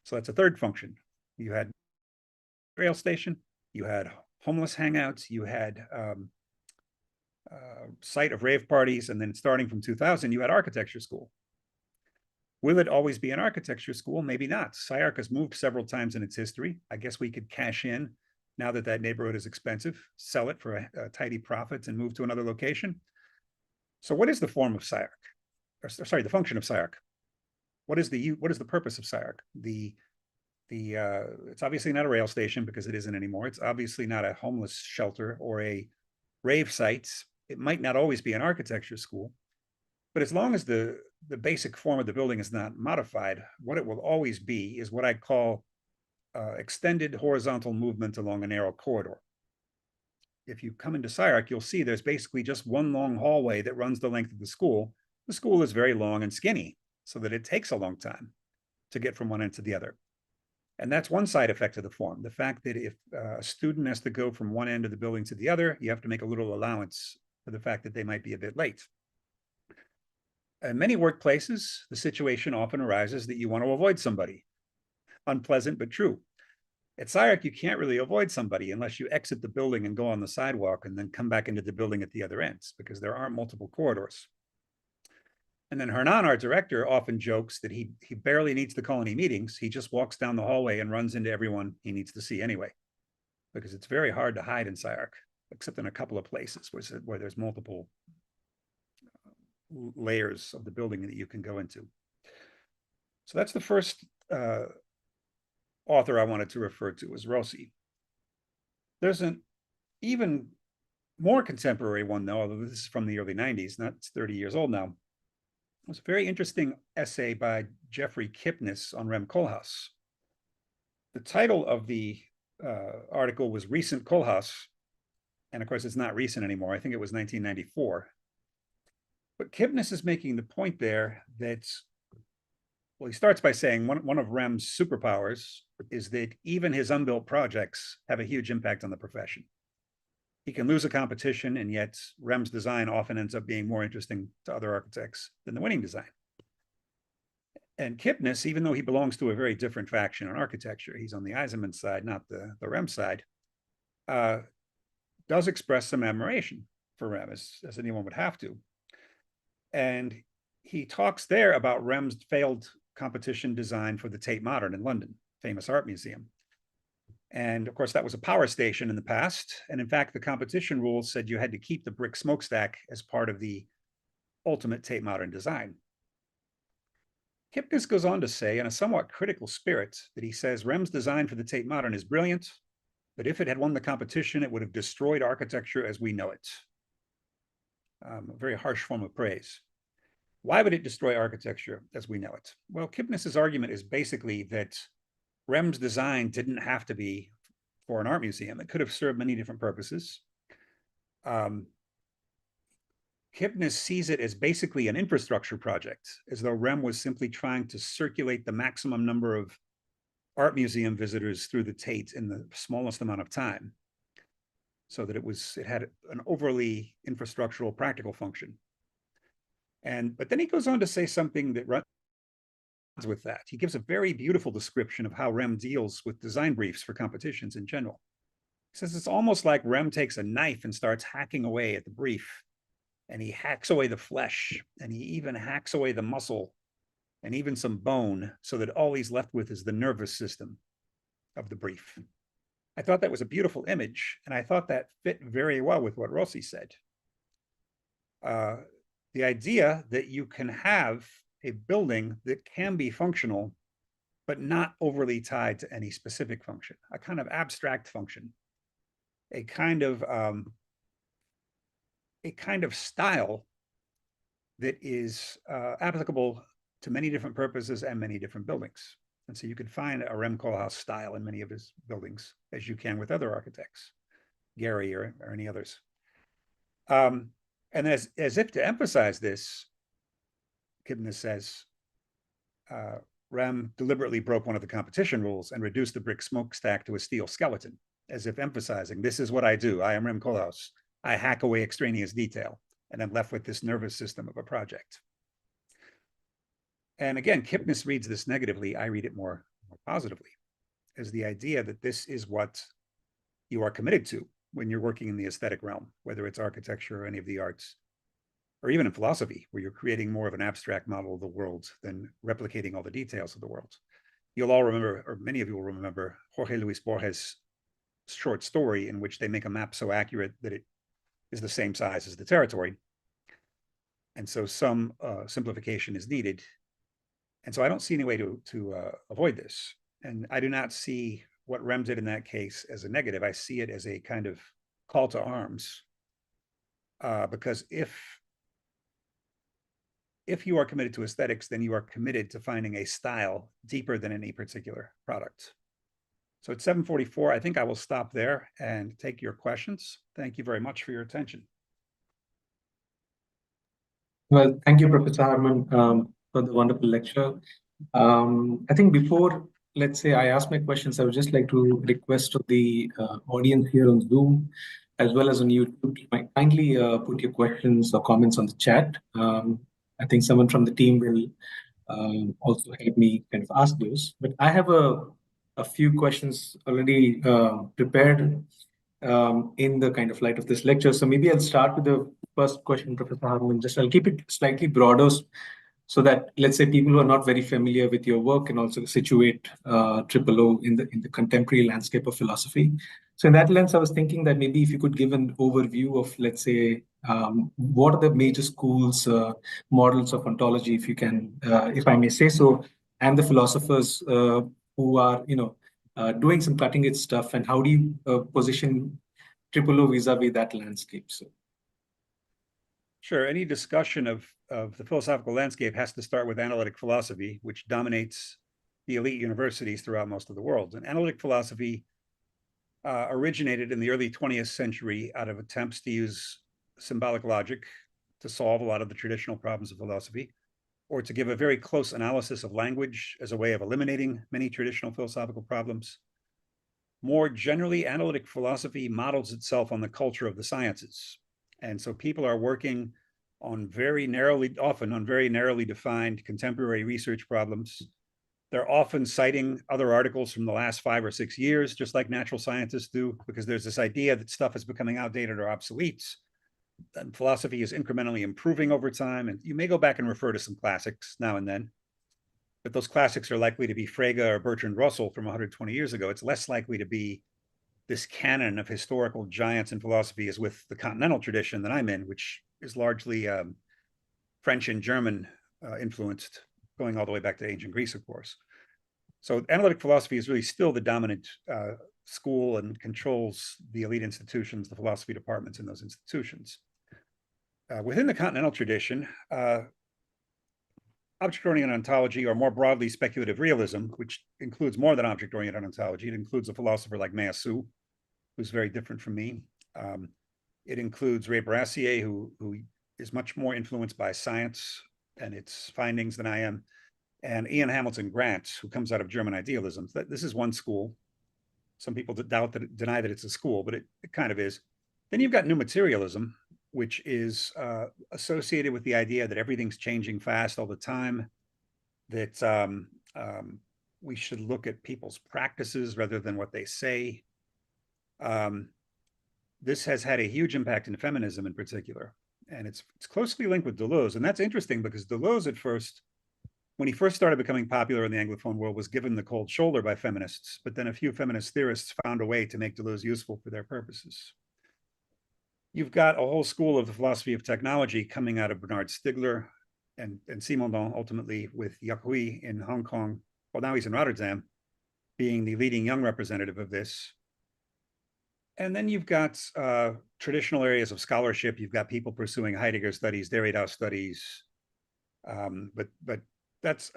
So that's a third function. You had rail station, you had homeless hangouts, you had site of rave parties, and then starting from 2000, you had architecture school. Will it always be an architecture school? Maybe not. SCI-Arc has moved several times in its history. I guess we could cash in now that that neighborhood is expensive, sell it for a tidy profit and move to another location. So what is the form of SCI-Arc? Or, sorry, the function of SCI-Arc? What is the purpose of SCI-Arc? It's obviously not a rail station because it isn't anymore. It's obviously not a homeless shelter or a rave site. It might not always be an architecture school, but as long as the basic form of the building is not modified, what it will always be is what I call extended horizontal movement along a narrow corridor. If you come into SCI-Arc, you'll see there's basically just one long hallway that runs the length of the school. The school is very long and skinny, so that it takes a long time to get from one end to the other. And that's one side effect of the form. The fact that if a student has to go from one end of the building to the other, you have to make a little allowance for the fact that they might be a bit late. In many workplaces, the situation often arises that you want to avoid somebody. Unpleasant, but true. At CEPT, you can't really avoid somebody unless you exit the building and go on the sidewalk and then come back into the building at the other ends, because there aren't multiple corridors. And then Hernan, our director, often jokes that he barely needs to call any meetings. He just walks down the hallway and runs into everyone he needs to see anyway, because it's very hard to hide in CEPT, except in a couple of places where there's multiple layers of the building that you can go into. So that's the first author I wanted to refer to, was Rossi. There's an even more contemporary one, though, although this is from the early 90s, not 30 years old now. It was a very interesting essay by Jeffrey Kipnis on Rem Koolhaas. The title of the article was Recent Koolhaas, and of course it's not recent anymore. I think it was 1994. But Kipnis is making the point there that, well, he starts by saying one of Rem's superpowers is that even his unbuilt projects have a huge impact on the profession. He can lose a competition, and yet Rem's design often ends up being more interesting to other architects than the winning design. And Kipnis, even though he belongs to a very different faction in architecture, he's on the Eisenman side, not the Rem side, does express some admiration for Rem, as anyone would have to. And he talks there about Rem's failed competition design for the Tate Modern in London, famous art museum. And of course, that was a power station in the past. And in fact, the competition rules said you had to keep the brick smokestack as part of the ultimate Tate Modern design. Kipnis goes on to say, in a somewhat critical spirit, that he says Rem's design for the Tate Modern is brilliant, but if it had won the competition, it would have destroyed architecture as we know it. A very harsh form of praise. Why would it destroy architecture as we know it? Well, Kipnis's argument is basically that Rem's design didn't have to be for an art museum. It could have served many different purposes. Kipnis sees it as basically an infrastructure project, as though Rem was simply trying to circulate the maximum number of art museum visitors through the Tate in the smallest amount of time, so that it had an overly infrastructural practical function. But then he goes on to say something that runs with that. He gives a very beautiful description of how Rem deals with design briefs for competitions in general. He says it's almost like Rem takes a knife and starts hacking away at the brief, and he hacks away the flesh, and he even hacks away the muscle, and even some bone, so that all he's left with is the nervous system of the brief. I thought that was a beautiful image, and I thought that fit very well with what Rossi said. The idea that you can have a building that can be functional, but not overly tied to any specific function, a kind of abstract function, a kind of style that is applicable to many different purposes and many different buildings. And so you could find a Rem Koolhaas style in many of his buildings, as you can with other architects, Gehry or any others. And as if to emphasize this, Kipnis says, Rem deliberately broke one of the competition rules and reduced the brick smokestack to a steel skeleton, as if emphasizing, this is what I do. I am Rem Koolhaas. I hack away extraneous detail, and I'm left with this nervous system of a project. And again, Kipnis reads this negatively. I read it more positively, as the idea that this is what you are committed to when you're working in the aesthetic realm, whether it's architecture or any of the arts, or even in philosophy, where you're creating more of an abstract model of the world than replicating all the details of the world. You'll all remember, or many of you will remember, Jorge Luis Borges' short story in which they make a map so accurate that it is the same size as the territory. And so some simplification is needed. And so I don't see any way to avoid this. And I do not see what Rem did in that case as a negative. I see it as a kind of call to arms. Because if you are committed to aesthetics, then you are committed to finding a style deeper than any particular product. So it's 7:44. I think I will stop there and take your questions. Thank you very much for your attention. Well, thank you, Professor Harman, for the wonderful lecture. I think before, let's say, I ask my questions, I would just like to request of the audience here on Zoom, as well as on YouTube, to kindly put your questions or comments on the chat. I think someone from the team will also help me kind of ask those. But I have a a few questions already prepared in the kind of light of this lecture. So maybe I'll start with the first question, Professor Harman. Just I'll keep it slightly broader so that, let's say, people who are not very familiar with your work can also situate Triple O in the contemporary landscape of philosophy. So in that lens, I was thinking that maybe if you could give an overview of, let's say, what are the major schools, models of ontology, if you can, if I may say so, and the philosophers who are, doing some cutting edge stuff, and how do you position Triple O vis-a-vis that landscape? So. Sure. Any discussion of the philosophical landscape has to start with analytic philosophy, which dominates the elite universities throughout most of the world. And analytic philosophy originated in the early 20th century out of attempts to use symbolic logic to solve a lot of the traditional problems of philosophy, or to give a very close analysis of language as a way of eliminating many traditional philosophical problems. More generally, analytic philosophy models itself on the culture of the sciences. And so people are working on often on very narrowly defined contemporary research problems. They're often citing other articles from the last 5 or 6 years, just like natural scientists do, because there's this idea that stuff is becoming outdated or obsolete. And philosophy is incrementally improving over time. And you may go back and refer to some classics now and then, but those classics are likely to be Frege or Bertrand Russell from 120 years ago. It's less likely to be this canon of historical giants in philosophy as with the continental tradition that I'm in, which is largely French and German influenced, going all the way back to ancient Greece, of course. So analytic philosophy is really still the dominant school and controls the elite institutions, the philosophy departments in those institutions. Within the continental tradition, object-oriented ontology, or more broadly, speculative realism, which includes more than object-oriented ontology. It includes a philosopher like Meillassoux, who's very different from me. It includes Ray Brassier, who is much more influenced by science and its findings than I am, and Ian Hamilton Grant, who comes out of German idealism. This is one school. Some people deny that it's a school, but it kind of is. Then you've got new materialism, which is associated with the idea that everything's changing fast all the time, that we should look at people's practices rather than what they say. This has had a huge impact in feminism in particular, and it's closely linked with Deleuze. And that's interesting because Deleuze at first, when he first started becoming popular in the Anglophone world, was given the cold shoulder by feminists, but then a few feminist theorists found a way to make Deleuze useful for their purposes. You've got a whole school of the philosophy of technology coming out of Bernard Stiegler and Simondon, ultimately with Yaqui in Hong Kong. Well, now he's in Rotterdam, being the leading young representative of this. And then you've got traditional areas of scholarship. You've got people pursuing Heidegger studies, Derrida studies. But that's,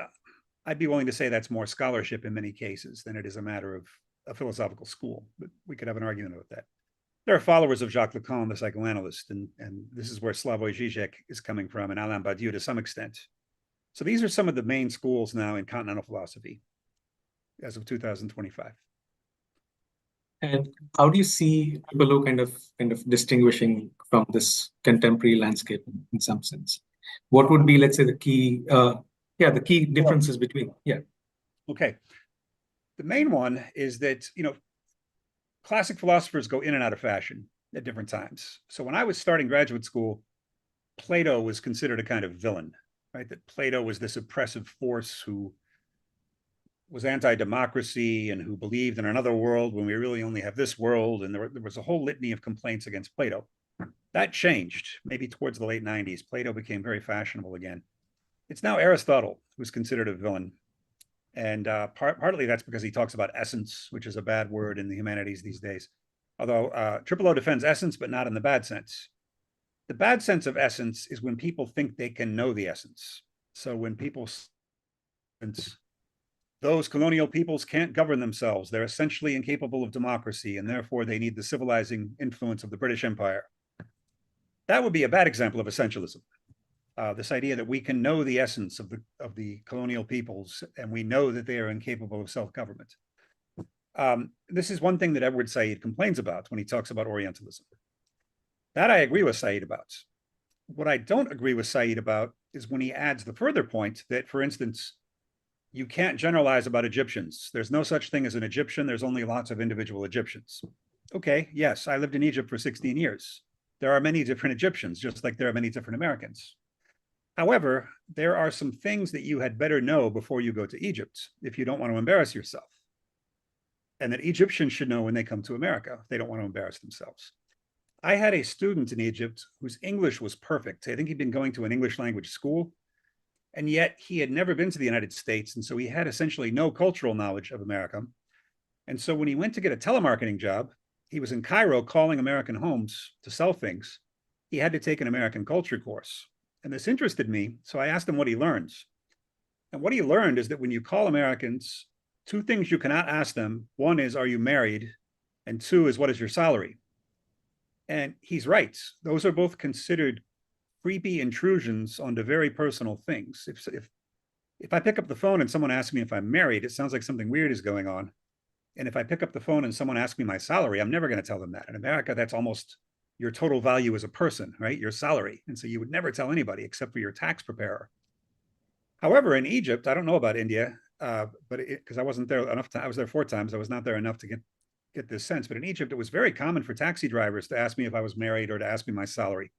I'd be willing to say that's more scholarship in many cases than it is a matter of a philosophical school. But we could have an argument about that. There are followers of Jacques Lacan, the psychoanalyst, and this is where Slavoj Žižek is coming from, and Alain Badiou to some extent. So these are some of the main schools now in continental philosophy as of 2025. And how do you see below kind of distinguishing from this contemporary landscape in some sense? What would be, let's say, the key differences between? Okay. The main one is that, classic philosophers go in and out of fashion at different times. So when I was starting graduate school, Plato was considered a kind of villain, right? That Plato was this oppressive force who was anti-democracy and who believed in another world when we really only have this world. And there was a whole litany of complaints against Plato. That changed maybe towards the late 90s. Plato became very fashionable again. It's now Aristotle who's considered a villain. And partly that's because he talks about essence, which is a bad word in the humanities these days. Although Triple O defends essence, but not in the bad sense. The bad sense of essence is when people think they can know the essence. So when people, those colonial peoples can't govern themselves. They're essentially incapable of democracy, and therefore they need the civilizing influence of the British Empire. That would be a bad example of essentialism. This idea that we can know the essence of the colonial peoples, and we know that they are incapable of self-government. This is one thing that Edward Said complains about when he talks about Orientalism. That I agree with Said about. What I don't agree with Said about is when he adds the further point that, for instance, you can't generalize about Egyptians. There's no such thing as an Egyptian. There's only lots of individual Egyptians. Okay, yes, I lived in Egypt for 16 years. There are many different Egyptians, just like there are many different Americans. However, there are some things that you had better know before you go to Egypt if you don't want to embarrass yourself. And that Egyptians should know when they come to America. They don't want to embarrass themselves. I had a student in Egypt whose English was perfect. I think he'd been going to an English language school, and yet he had never been to the United States. And so he had essentially no cultural knowledge of America. And so when he went to get a telemarketing job, he was in Cairo calling American homes to sell things. He had to take an American culture course. And this interested me. So I asked him what he learns. And what he learned is that when you call Americans, two things you cannot ask them. One is, are you married? And two is, what is your salary? And he's right. Those are both considered creepy intrusions onto very personal things. If I pick up the phone and someone asks me if I'm married, it sounds like something weird is going on. And if I pick up the phone and someone asks me my salary, I'm never going to tell them that. In America, that's almost your total value as a person, right? Your salary. And so you would never tell anybody except for your tax preparer. However, in Egypt, I don't know about India, but because I wasn't there enough time, I was there 4 times. I was not there enough to get this sense. But in Egypt, it was very common for taxi drivers to ask me if I was married or to ask me my salary.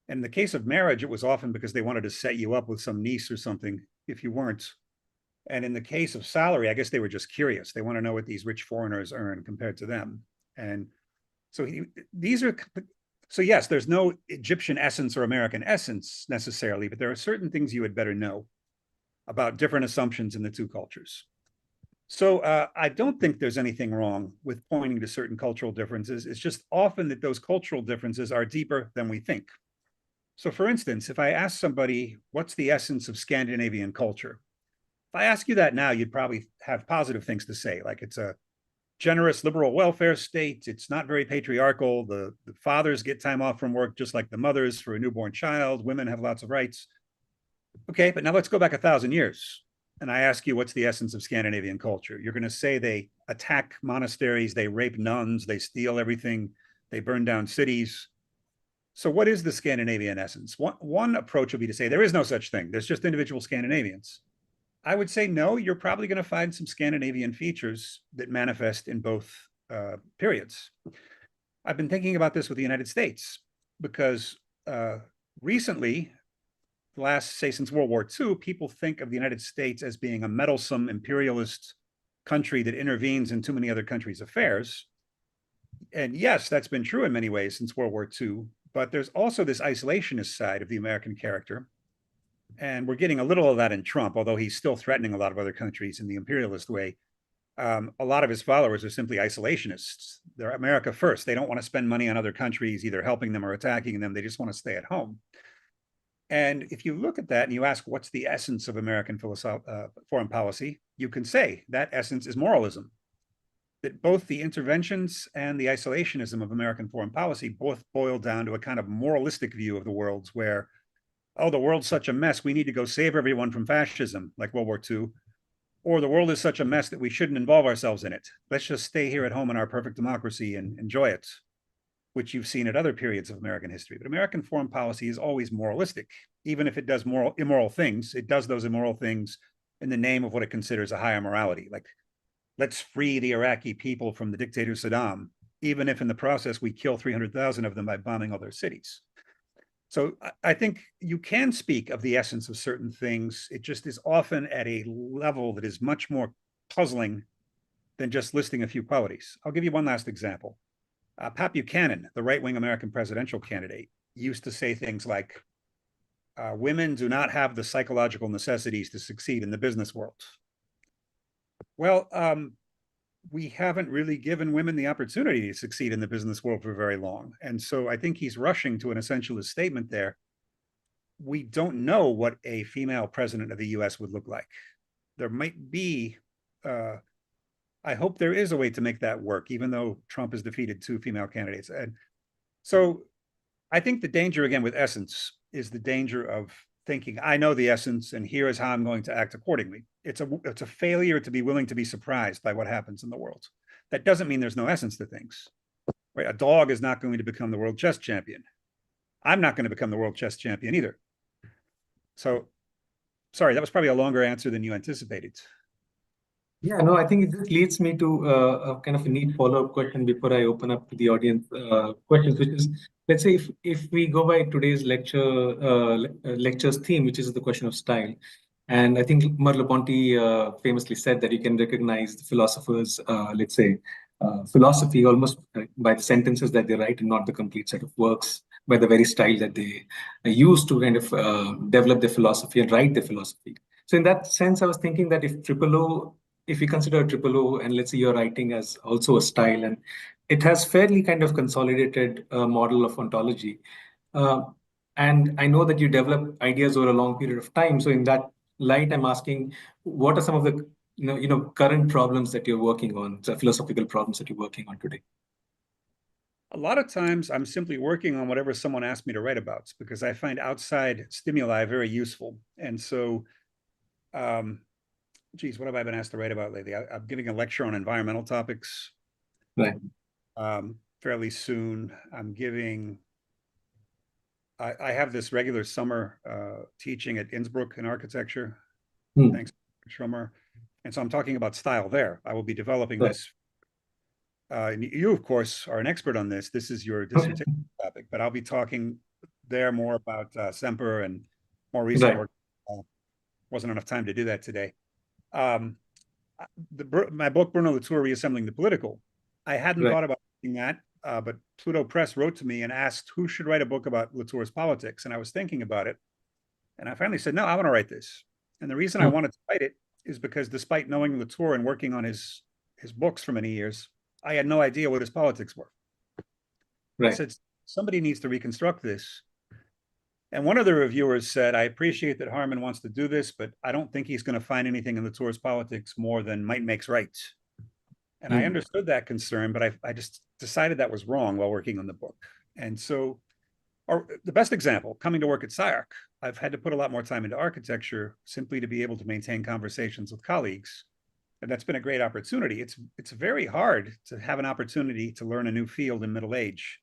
And in the case of marriage, it was often because they wanted to set you up with some niece or something if you weren't. And in the case of salary, I guess they were just curious. They want to know what these rich foreigners earn compared to them. And so so yes, there's no Egyptian essence or American essence necessarily, but there are certain things you had better know about different assumptions in the two cultures. So I don't think there's anything wrong with pointing to certain cultural differences. It's just often that those cultural differences are deeper than we think. So for instance, if I ask somebody, what's the essence of Scandinavian culture? If I ask you that now, you'd probably have positive things to say, like it's a generous liberal welfare state. It's not very patriarchal. The fathers get time off from work just like the mothers for a newborn child. Women have lots of rights. Okay, but now let's go back 1,000 years. And I ask you, what's the essence of Scandinavian culture? You're going to say they attack monasteries, they rape nuns, they steal everything, they burn down cities. So what is the Scandinavian essence? One approach would be to say there is no such thing. There's just individual Scandinavians. I would say no, you're probably going to find some Scandinavian features that manifest in both periods. I've been thinking about this with the United States because recently, since World War II, people think of the United States as being a meddlesome imperialist country that intervenes in too many other countries' affairs. And yes, that's been true in many ways since World War II, but there's also this isolationist side of the American character. And we're getting a little of that in Trump, although he's still threatening a lot of other countries in the imperialist way. A lot of his followers are simply isolationists. They're America first. They don't want to spend money on other countries, either helping them or attacking them. They just want to stay at home. And if you look at that and you ask, what's the essence of American foreign policy, you can say that essence is moralism. That both the interventions and the isolationism of American foreign policy both boil down to a kind of moralistic view of the world where, oh, the world's such a mess, we need to go save everyone from fascism, like World War II. Or the world is such a mess that we shouldn't involve ourselves in it. Let's just stay here at home in our perfect democracy and enjoy it, which you've seen at other periods of American history. But American foreign policy is always moralistic. Even if it does immoral things, it does those immoral things in the name of what it considers a higher morality. Like, let's free the Iraqi people from the dictator Saddam, even if in the process we kill 300,000 of them by bombing all their cities. So I think you can speak of the essence of certain things. It just is often at a level that is much more puzzling than just listing a few qualities. I'll give you one last example. Pat Buchanan, the right-wing American presidential candidate, used to say things like, women do not have the psychological necessities to succeed in the business world. Well, we haven't really given women the opportunity to succeed in the business world for very long. And so I think he's rushing to an essentialist statement there. We don't know what a female president of the US would look like. There might be, I hope there is a way to make that work, even though Trump has defeated 2 female candidates. And so I think the danger, again, with essence is the danger of thinking, I know the essence, and here is how I'm going to act accordingly. It's a failure to be willing to be surprised by what happens in the world. That doesn't mean there's no essence to things. Right? A dog is not going to become the world chess champion. I'm not going to become the world chess champion either. So Sorry, that was probably a longer answer than you anticipated. Yeah, no, I think it just leads me to a kind of a neat follow-up question before I open up to the audience questions, which is, let's say if we go by today's lecture's theme, which is the question of style, and I think Merleau-Ponty famously said that you can recognize the philosophers, let's say, philosophy almost by the sentences that they write and not the complete set of works, by the very style that they use to kind of develop their philosophy and write their philosophy. So in that sense, I was thinking that if we consider triple O and let's say you're writing as also a style and it has fairly kind of consolidated model of ontology. Uh, and I know that you develop ideas over a long period of time. So in that light, I'm asking, what are some of the current problems that you're working on, the philosophical problems that you're working on today? A lot of times I'm simply working on whatever someone asked me to write about because I find outside stimuli very useful. And so, geez, what have I been asked to write about lately? I'm giving a lecture on environmental topics Right. fairly soon. I have this regular summer teaching at Innsbruck in architecture. Thanks, Schummer. And so I'm talking about style there. I will be developing this. And you, of course, are an expert on this. This is your dissertation topic, but I'll be talking there more about Semper and more recent work. Wasn't enough time to do that today. My book, Bruno Latour, Reassembling the Political, I hadn't thought about doing that, but Pluto Press wrote to me and asked who should write a book about Latour's politics. And I was thinking about it. And I finally said, no, I want to write this. And the reason I wanted to write it is because despite knowing Latour and working on his books for many years, I had no idea what his politics were. I said, somebody needs to reconstruct this. And one of the reviewers said, I appreciate that Harman wants to do this, but I don't think he's going to find anything in Latour's politics more than might makes right. And I understood that concern, but I just decided that was wrong while working on the book. And so the best example, coming to work at SCI-Arc, I've had to put a lot more time into architecture simply to be able to maintain conversations with colleagues. And that's been a great opportunity. It's very hard to have an opportunity to learn a new field in middle age.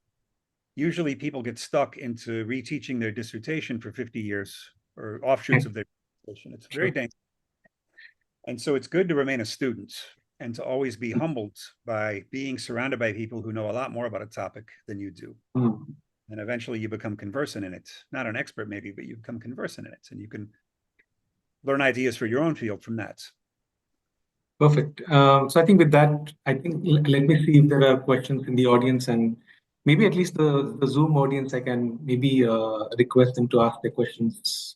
Usually people get stuck into reteaching their dissertation for 50 years or offshoots of their dissertation. It's very dangerous. And so it's good to remain a student and to always be humbled by being surrounded by people who know a lot more about a topic than you do. And eventually you become conversant in it. Not an expert maybe, but you become conversant in it. And you can learn ideas for your own field from that. Perfect. So I think with that, let me see if there are questions in the audience and maybe at least the Zoom audience, I can maybe request them to ask their questions.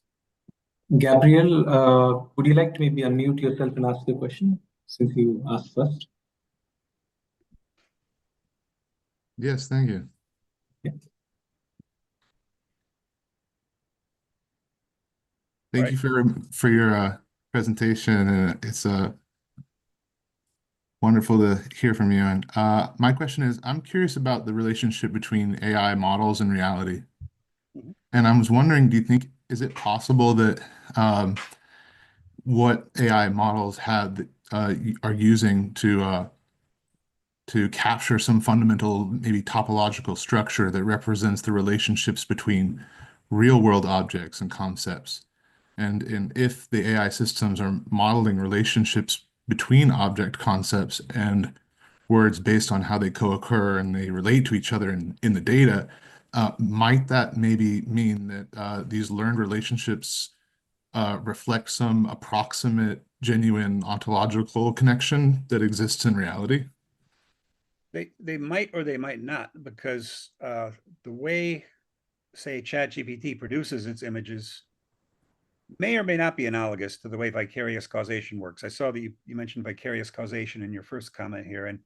Gabriel, would you like to maybe unmute yourself and ask the question since you asked first? Yes, thank you. Yeah. Thank you for your presentation. And it's wonderful to hear from you. And my question is, I'm curious about the relationship between AI models and reality. And I was wondering, is it possible that what AI models are using to capture some fundamental, maybe topological structure that represents the relationships between real-world objects and concepts? And if the AI systems are modeling relationships between object concepts and words based on how they co-occur and they relate to each other in the data, might that maybe mean that these learned relationships reflect some approximate, genuine ontological connection that exists in reality? They might or they might not, because the way, say, ChatGPT produces its images may or may not be analogous to the way vicarious causation works. I saw that you mentioned vicarious causation in your first comment here. And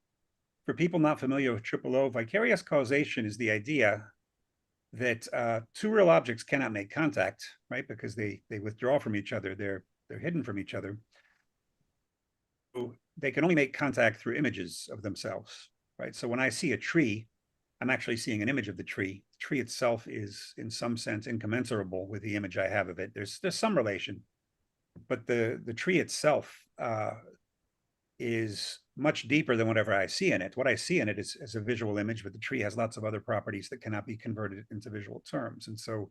for people not familiar with triple O, vicarious causation is the idea that two real objects cannot make contact, right? Because they withdraw from each other. They're hidden from each other. So they can only make contact through images of themselves, right? So when I see a tree, I'm actually seeing an image of the tree. The tree itself is, in some sense, incommensurable with the image I have of it. There's some relation, but the tree itself is much deeper than whatever I see in it. What I see in it is a visual image, but the tree has lots of other properties that cannot be converted into visual terms. And so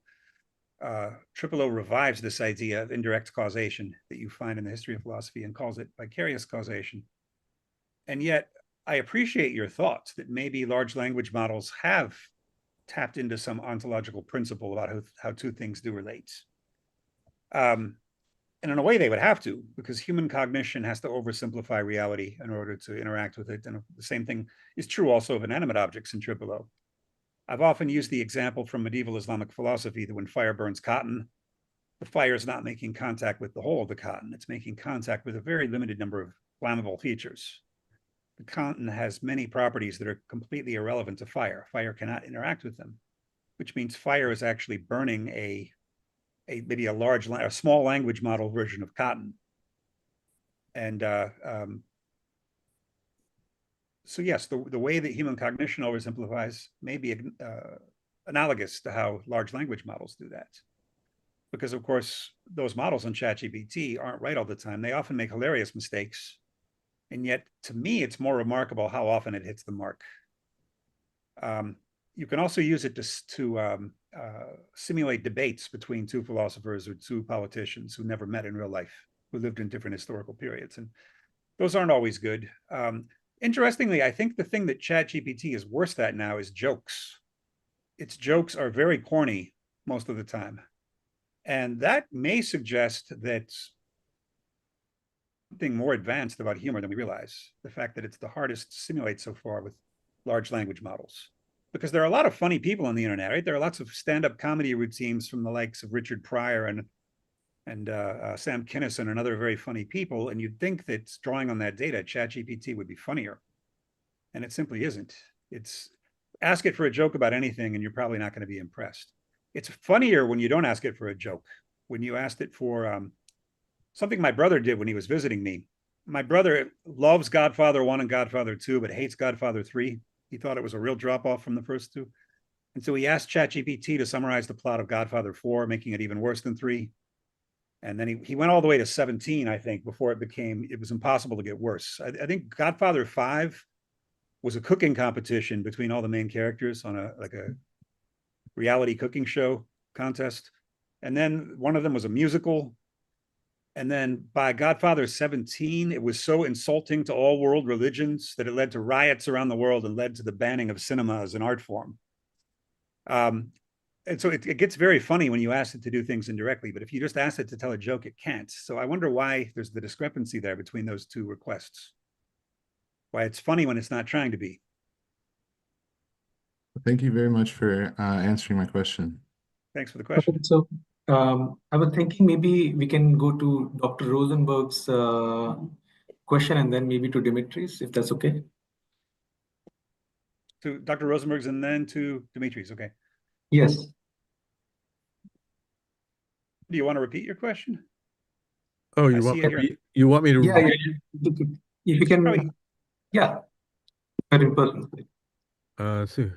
O revives this idea of indirect causation that you find in the history of philosophy and calls it vicarious causation. And yet, I appreciate your thoughts that maybe large language models have tapped into some ontological principle about how two things do relate. And in a way, they would have to, because human cognition has to oversimplify reality in order to interact with it. And the same thing is true also of inanimate objects in O. I've often used the example from medieval Islamic philosophy that when fire burns cotton, the fire is not making contact with the whole of the cotton. It's making contact with a very limited number of flammable features. The cotton has many properties that are completely irrelevant to fire. Fire cannot interact with them, which means fire is actually burning maybe a small language model version of cotton. And so yes, the way that human cognition oversimplifies may be analogous to how large language models do that. Because of course, those models in ChatGPT aren't right all the time. They often make hilarious mistakes. And yet, to me, it's more remarkable how often it hits the mark. You can also use it to simulate debates between two philosophers or two politicians who never met in real life, who lived in different historical periods. And those aren't always good. Interestingly, I think the thing that ChatGPT is worse at now is jokes. Its jokes are very corny most of the time. And that may suggest that something more advanced about humor than we realize. The fact that it's the hardest to simulate so far with large language models. Because there are a lot of funny people on the internet, right? There are lots of stand-up comedy routines from the likes of Richard Pryor and Sam Kinison and other very funny people. And you'd think that drawing on that data, ChatGPT would be funnier. And it simply isn't. Ask it for a joke about anything and you're probably not going to be impressed. It's funnier when you don't ask it for a joke. When you asked it for something my brother did when he was visiting me. My brother loves Godfather 1 and Godfather 2, but hates Godfather 3. He thought it was a real drop-off from the first two. And so he asked ChatGPT to summarize the plot of Godfather 4, making it even worse than 3. And then he went all the way to 17, I think, before it was impossible to get worse. I think Godfather 5 was a cooking competition between all the main characters on a reality cooking show contest. And then one of them was a musical. And then by Godfather 17, it was so insulting to all world religions that it led to riots around the world and led to the banning of cinema as an art form. And so it gets very funny when you ask it to do things indirectly, but if you just ask it to tell a joke, it can't. So I wonder why there's the discrepancy there between those two requests. Why it's funny when it's not trying to be. Thank you very much for answering my question. Thanks for the question. So I was thinking maybe we can go to Dr. Rosenberg's question and then maybe to Dimitri's, if that's okay. To Dr. Rosenberg's and then to Dimitri's, okay. Yes. Do you want to repeat your question? Oh, you want me to Yeah, repeat? if you can, probably... yeah, very important. See.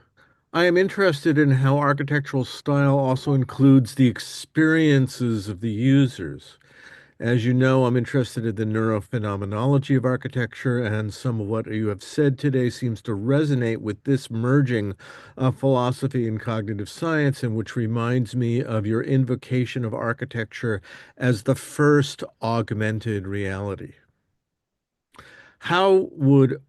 I am interested in how architectural style also includes the experiences of the users. As you know, I'm interested in the neurophenomenology of architecture, and some of what you have said today seems to resonate with this merging of philosophy and cognitive science, and which reminds me of your invocation of architecture as the first augmented reality. How would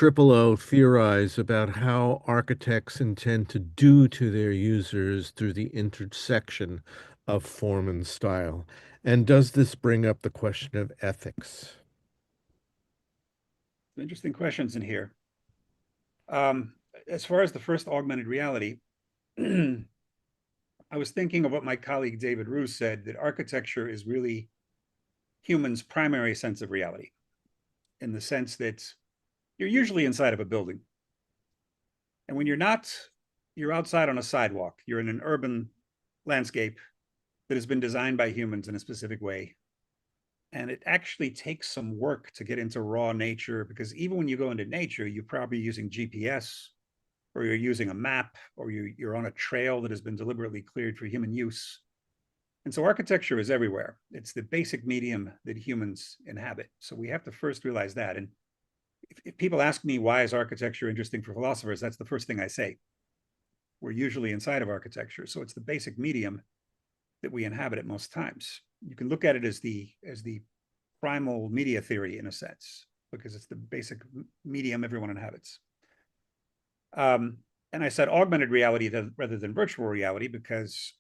O theorize about how architects intend to do to their users through the intersection of form and style? And does this bring up the question of ethics? Interesting questions in here. As far as the first augmented reality, I was thinking of what my colleague David Roos said, that architecture is really humans' primary sense of reality, in the sense that you're usually inside of a building. And when you're not, you're outside on a sidewalk. You're in an urban landscape that has been designed by humans in a specific way. And it actually takes some work to get into raw nature, because even when you go into nature, you're probably using GPS, or you're using a map, or you're on a trail that has been deliberately cleared for human use. And so architecture is everywhere. It's the basic medium that humans inhabit. So we have to first realize that. And if people ask me, why is architecture interesting for philosophers? That's the first thing I say. We're usually inside of architecture. So it's the basic medium. that we inhabit at most times. You can look at it as the primal media theory in a sense, because it's the basic medium everyone inhabits. And I said augmented reality rather than virtual reality because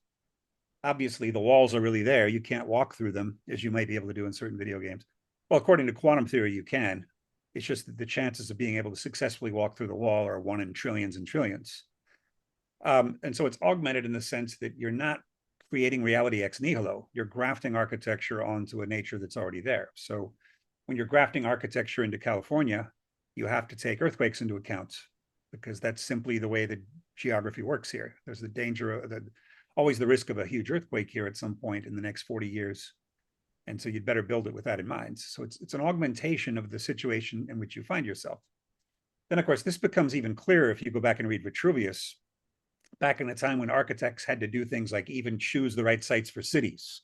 obviously the walls are really there. You can't walk through them as you might be able to do in certain video games. Well, according to quantum theory, you can. It's just that the chances of being able to successfully walk through the wall are 1 in trillions and trillions. And so it's augmented in the sense that you're not creating reality ex nihilo. You're grafting architecture onto a nature that's already there. So when you're grafting architecture into California, you have to take earthquakes into account because that's simply the way the geography works here. There's the danger of always the risk of a huge earthquake here at some point in the next 40 years. And so you'd better build it with that in mind. So it's an augmentation of the situation in which you find yourself. Then, of course, this becomes even clearer if you go back and read Vitruvius, back in a time when architects had to do things like even choose the right sites for cities.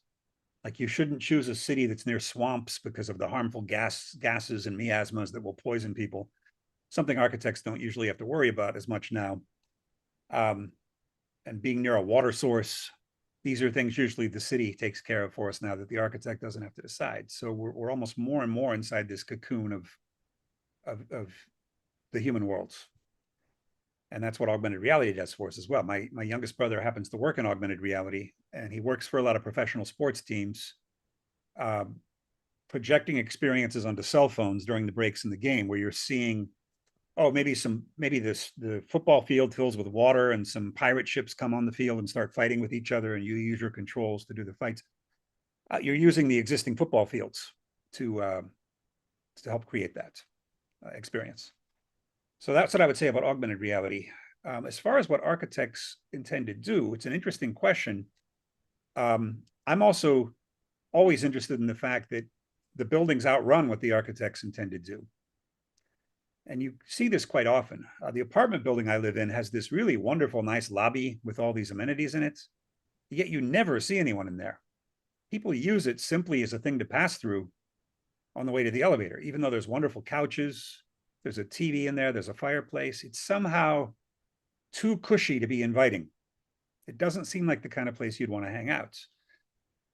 Like you shouldn't choose a city that's near swamps because of the harmful gases and miasmas that will poison people. Something architects don't usually have to worry about as much now. And being near a water source, these are things usually the city takes care of for us now that the architect doesn't have to decide. So we're almost more and more inside this cocoon of the human worlds. And that's what augmented reality does for us as well. My youngest brother happens to work in augmented reality, and he works for a lot of professional sports teams, projecting experiences onto cell phones during the breaks in the game where you're seeing, oh, maybe the football field fills with water and some pirate ships come on the field and start fighting with each other, and you use your controls to do the fights. You're using the existing football fields to help create that experience. So that's what I would say about augmented reality. As far as what architects intend to do, it's an interesting question. I'm also always interested in the fact that the buildings outrun what the architects intend to do. And you see this quite often. The apartment building I live in has this really wonderful, nice lobby with all these amenities in it, yet you never see anyone in there. People use it simply as a thing to pass through on the way to the elevator, even though there's wonderful couches, there's a TV in there, there's a fireplace. It's somehow too cushy to be inviting. It doesn't seem like the kind of place you'd want to hang out.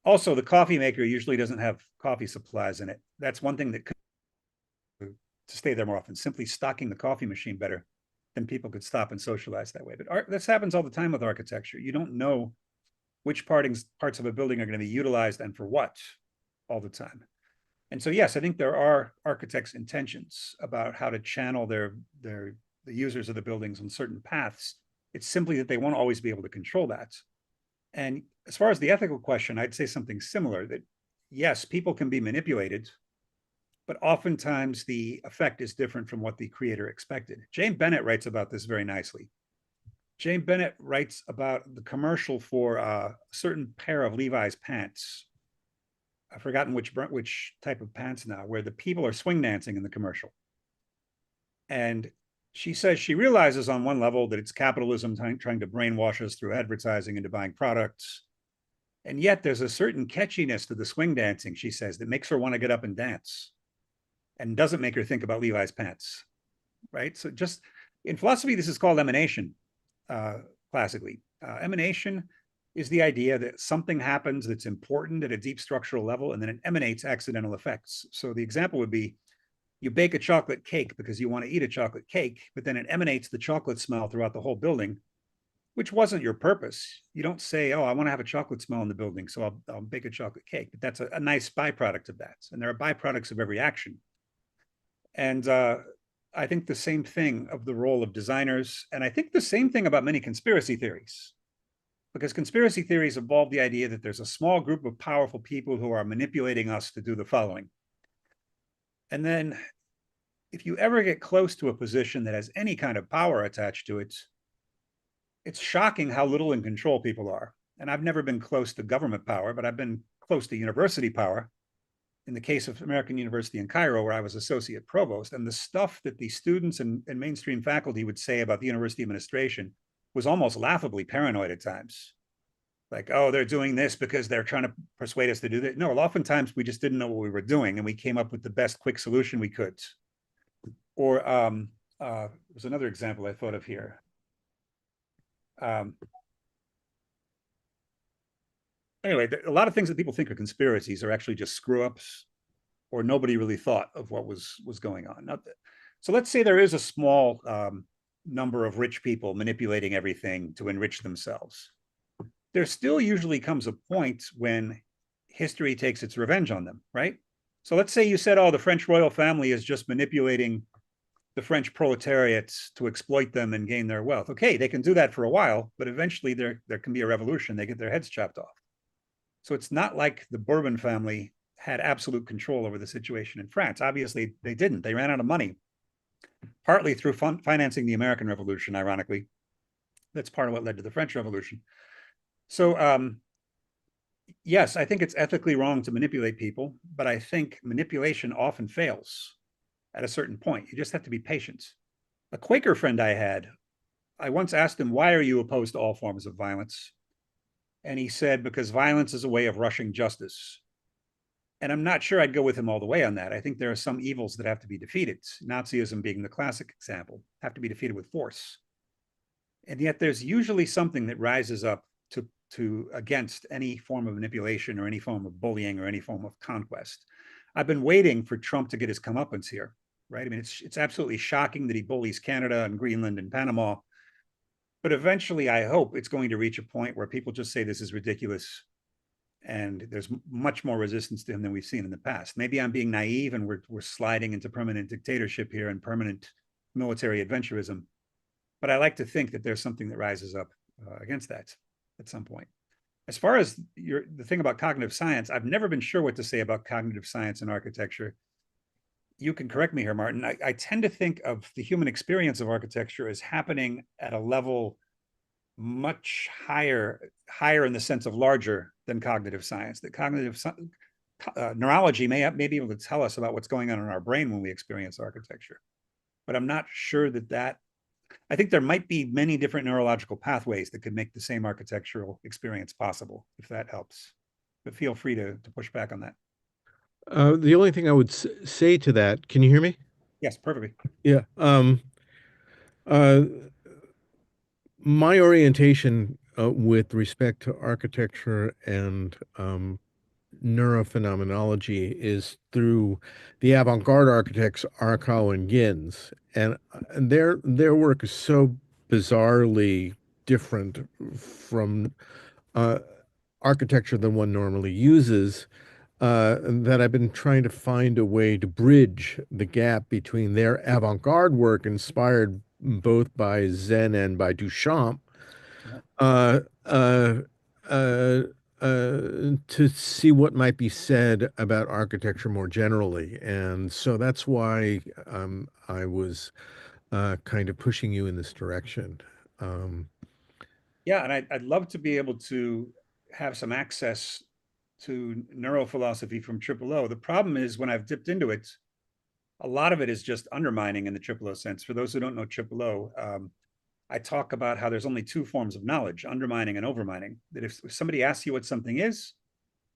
Also, the coffee maker usually doesn't have coffee supplies in it. That's one thing that could to stay there more often, simply stocking the coffee machine better, then people could stop and socialize that way. But this happens all the time with architecture. You don't know which parts of a building are going to be utilized and for what all the time. And so, yes, I think there are architects' intentions about how to channel the users of the buildings on certain paths. It's simply that they won't always be able to control that. And as far as the ethical question, I'd say something similar, that yes, people can be manipulated, but oftentimes the effect is different from what the creator expected. Jane Bennett writes about this very nicely. Jane Bennett writes about the commercial for a certain pair of Levi's pants. I've forgotten which type of pants now, where the people are swing dancing in the commercial. And she says she realizes on one level that it's capitalism trying to brainwash us through advertising into buying products. And yet there's a certain catchiness to the swing dancing, she says, that makes her want to get up and dance and doesn't make her think about Levi's pants, right? So just in philosophy, this is called emanation, classically. Emanation is the idea that something happens that's important at a deep structural level, and then it emanates accidental effects. So the example would be, you bake a chocolate cake because you want to eat a chocolate cake, but then it emanates the chocolate smell throughout the whole building, which wasn't your purpose. You don't say, oh, I want to have a chocolate smell in the building, so I'll bake a chocolate cake. But that's a nice byproduct of that. And there are byproducts of every action. And I think the same thing of the role of designers. And I think the same thing about many conspiracy theories, because conspiracy theories involve the idea that there's a small group of powerful people who are manipulating us to do the following. And then if you ever get close to a position that has any kind of power attached to it, it's shocking how little in control people are. And I've never been close to government power, but I've been close to university power. In the case of American University in Cairo, where I was associate provost, and the stuff that the students and mainstream faculty would say about the university administration was almost laughably paranoid at times. Like, oh, they're doing this because they're trying to persuade us to do that. No, oftentimes we just didn't know what we were doing, and we came up with the best quick solution we could. Or there's another example I thought of here. anyway, a lot of things that people think are conspiracies are actually just screw-ups, or nobody really thought of what was going on. Now, so let's say there is a small number of rich people manipulating everything to enrich themselves. There still usually comes a point when history takes its revenge on them, right? So let's say you said, oh, the French royal family is just manipulating the French proletariats to exploit them and gain their wealth. Okay, they can do that for a while, but eventually there can be a revolution. They get their heads chopped off. So it's not like the Bourbon family had absolute control over the situation in France. Obviously, they didn't. They ran out of money, partly through financing the American Revolution, ironically. That's part of what led to the French Revolution. So yes, I think it's ethically wrong to manipulate people, but I think manipulation often fails at a certain point. You just have to be patient. A Quaker friend I had, I once asked him, why are you opposed to all forms of violence? And he said, because violence is a way of rushing justice. And I'm not sure I'd go with him all the way on that. I think there are some evils that have to be defeated. Nazism being the classic example, have to be defeated with force. And yet there's usually something that rises up to against any form of manipulation or any form of bullying or any form of conquest. I've been waiting for Trump to get his comeuppance here, right? I mean, it's absolutely shocking that he bullies Canada and Greenland and Panama. But eventually, I hope it's going to reach a point where people just say this is ridiculous, and there's much more resistance to him than we've seen in the past. Maybe I'm being naive and we're sliding into permanent dictatorship here and permanent military adventurism. But I like to think that there's something that rises up against that at some point. As far as the thing about cognitive science, I've never been sure what to say about cognitive science and architecture. You can correct me here, Martin. I tend to think of the human experience of architecture as happening at a level much higher in the sense of larger than cognitive science. That cognitive neurology may be able to tell us about what's going on in our brain when we experience architecture. But I'm not sure that I think there might be many different neurological pathways that could make the same architectural experience possible, if that helps. But feel free to push back on that. The only thing I would say to that, can you hear me? Yes, perfectly. Yeah. My orientation with respect to architecture and neurophenomenology is through the avant-garde architects Arco and Gins, and their work is so bizarrely different from architecture than one normally uses that I've been trying to find a way to bridge the gap between their avant-garde work, inspired both by Zen and by Duchamp, to see what might be said about architecture more generally. And so that's why I was kind of pushing you in this direction. Yeah, and I'd love to be able to have some access to neurophilosophy from O. The problem is when I've dipped into it, a lot of it is just undermining in the O sense. For those who don't know O, I talk about how there's only two forms of knowledge, undermining and overmining. That if somebody asks you what something is,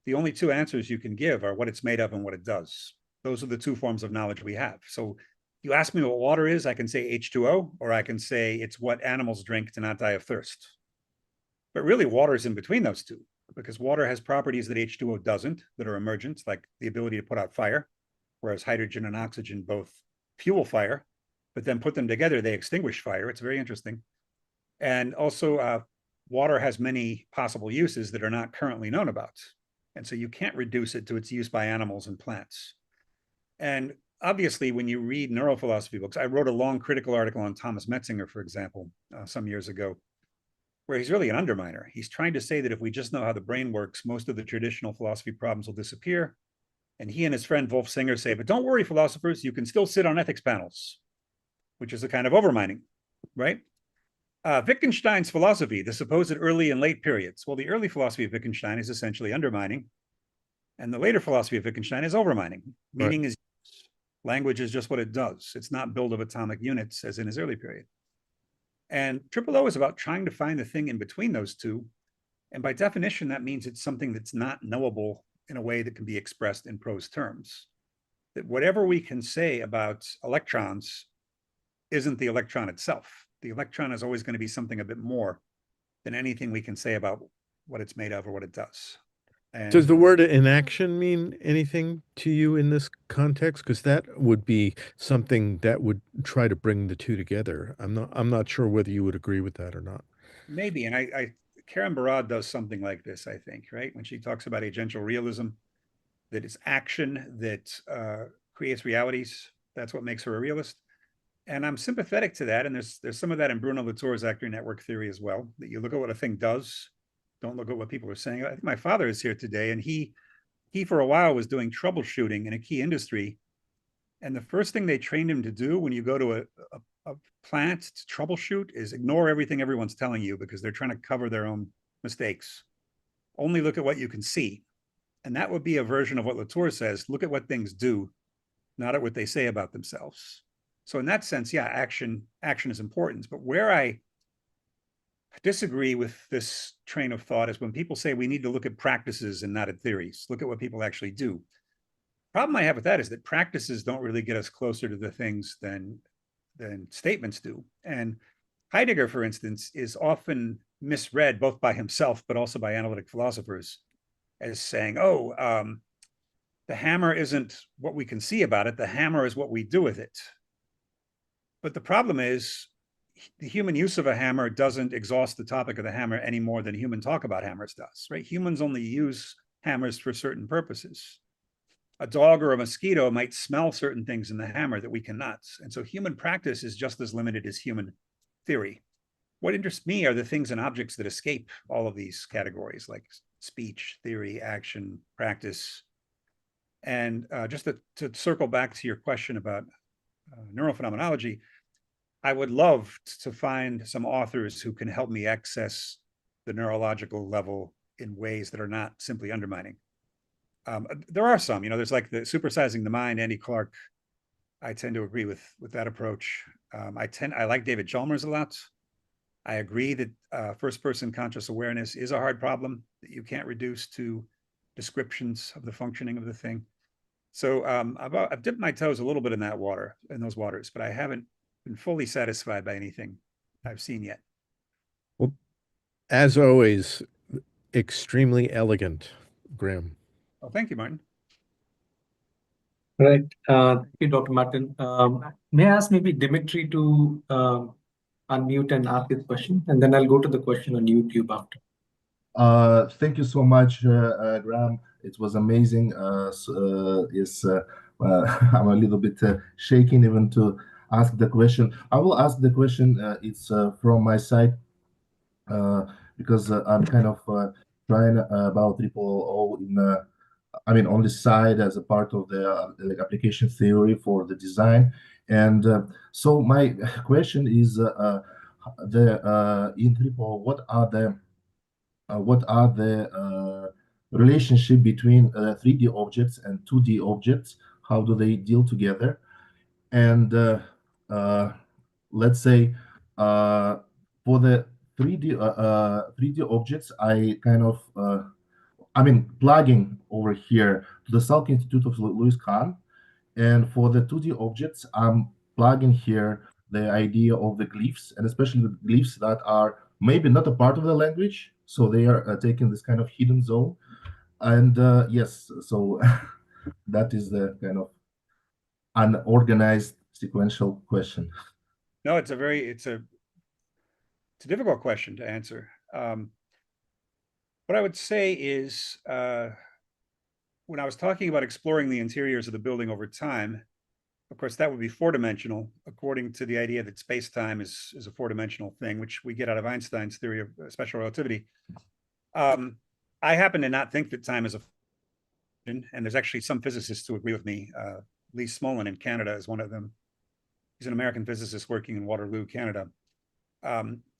the only two answers you can give are what it's made of and what it does. Those are the two forms of knowledge we have. So you ask me what water is, I can say H2O, or I can say it's what animals drink to not die of thirst. But really, water is in between those two, because water has properties that H2O doesn't, that are emergent, like the ability to put out fire, whereas hydrogen and oxygen both fuel fire, but then put them together, they extinguish fire. It's very interesting. And also, water has many possible uses that are not currently known about. And so you can't reduce it to its use by animals and plants. And obviously, when you read neurophilosophy books, I wrote a long critical article on Thomas Metzinger, for example, some years ago, where he's really an underminer. He's trying to say that if we just know how the brain works, most of the traditional philosophy problems will disappear. And he and his friend Wolf Singer say, but don't worry, philosophers, you can still sit on ethics panels, which is a kind of overmining, right? Wittgenstein's philosophy, the supposed early and late periods. Well, the early philosophy of Wittgenstein is essentially undermining, and the later philosophy of Wittgenstein is overmining. Meaning is language is just what it does. It's not built of atomic units as in his early period. And O is about trying to find the thing in between those two. And by definition, that means it's something that's not knowable in a way that can be expressed in prose terms. That whatever we can say about electrons isn't the electron itself. The electron is always going to be something a bit more than anything we can say about what it's made of or what it does. And Does the word inaction mean anything to you in this context? Because that would be something that would try to bring the two together. I'm not sure whether you would agree with that or not. maybe, and Karen Barad does something like this, I think, right? When she talks about agential realism, that it's action that creates realities. That's what makes her a realist. And I'm sympathetic to that. And there's some of that in Bruno Latour's actor network theory as well, that you look at what a thing does, don't look at what people are saying. I think my father is here today, and he for a while was doing troubleshooting in a key industry. And the first thing they trained him to do when you go to a plant to troubleshoot is ignore everything everyone's telling you, because they're trying to cover their own mistakes. Only look at what you can see. And that would be a version of what Latour says: look at what things do, not at what they say about themselves. So in that sense, yeah, action is important. But where I disagree with this train of thought is when people say we need to look at practices and not at theories. Look at what people actually do. Problem I have with that is that practices don't really get us closer to the things than statements do. And Heidegger, for instance, is often misread both by himself but also by analytic philosophers as saying, oh, the hammer isn't what we can see about it, the hammer is what we do with it. But the problem is the human use of a hammer doesn't exhaust the topic of the hammer any more than human talk about hammers does, right? Humans only use hammers for certain purposes. A dog or a mosquito might smell certain things in the hammer that we cannot. And so human practice is just as limited as human theory. What interests me are the things and objects that escape all of these categories, like speech, theory, action, practice. And just to circle back to your question about neurophenomenology, I would love to find some authors who can help me access the neurological level in ways that are not simply undermining. There are some, there's like the Supersizing the Mind, Andy Clark. I tend to agree with that approach. I like David Chalmers a lot. I agree that first-person conscious awareness is a hard problem that you can't reduce to descriptions of the functioning of the thing. So I've dipped my toes a little bit in those waters, but I haven't been fully satisfied by anything I've seen yet. Well, as always, extremely elegant, Graham. Oh, thank you, Martin. Right. Thank you, Dr. Martin. May I ask maybe Dimitri to unmute and ask his question, and then I'll go to the question on YouTube after. Thank you so much, Graham. It was amazing. Yes, I'm a little bit shaking even to ask the question. I will ask the question. It's from my side because I'm kind of trying about triple in. On the side as a part of the like application theory for the design, and so my question is in triple, what are the relationship between 3D objects and 2D objects? How do they deal together? And let's say for the 3D objects, I kind of plugging over here to the Salk Institute of Louis Kahn, and for the 2D objects, I'm plugging here the idea of the glyphs, and especially the glyphs that are maybe not a part of the language, so they are taking this kind of hidden zone. And yes, so that is the kind of unorganized sequential question. No, it's a difficult question to answer. What I would say is, when I was talking about exploring the interiors of the building over time, of course, that would be four-dimensional, according to the idea that space-time is a four-dimensional thing, which we get out of Einstein's theory of special relativity. I happen to not think that time is a function, and there's actually some physicists who agree with me. Lee Smolin in Canada is one of them. He's an American physicist working in Waterloo, Canada.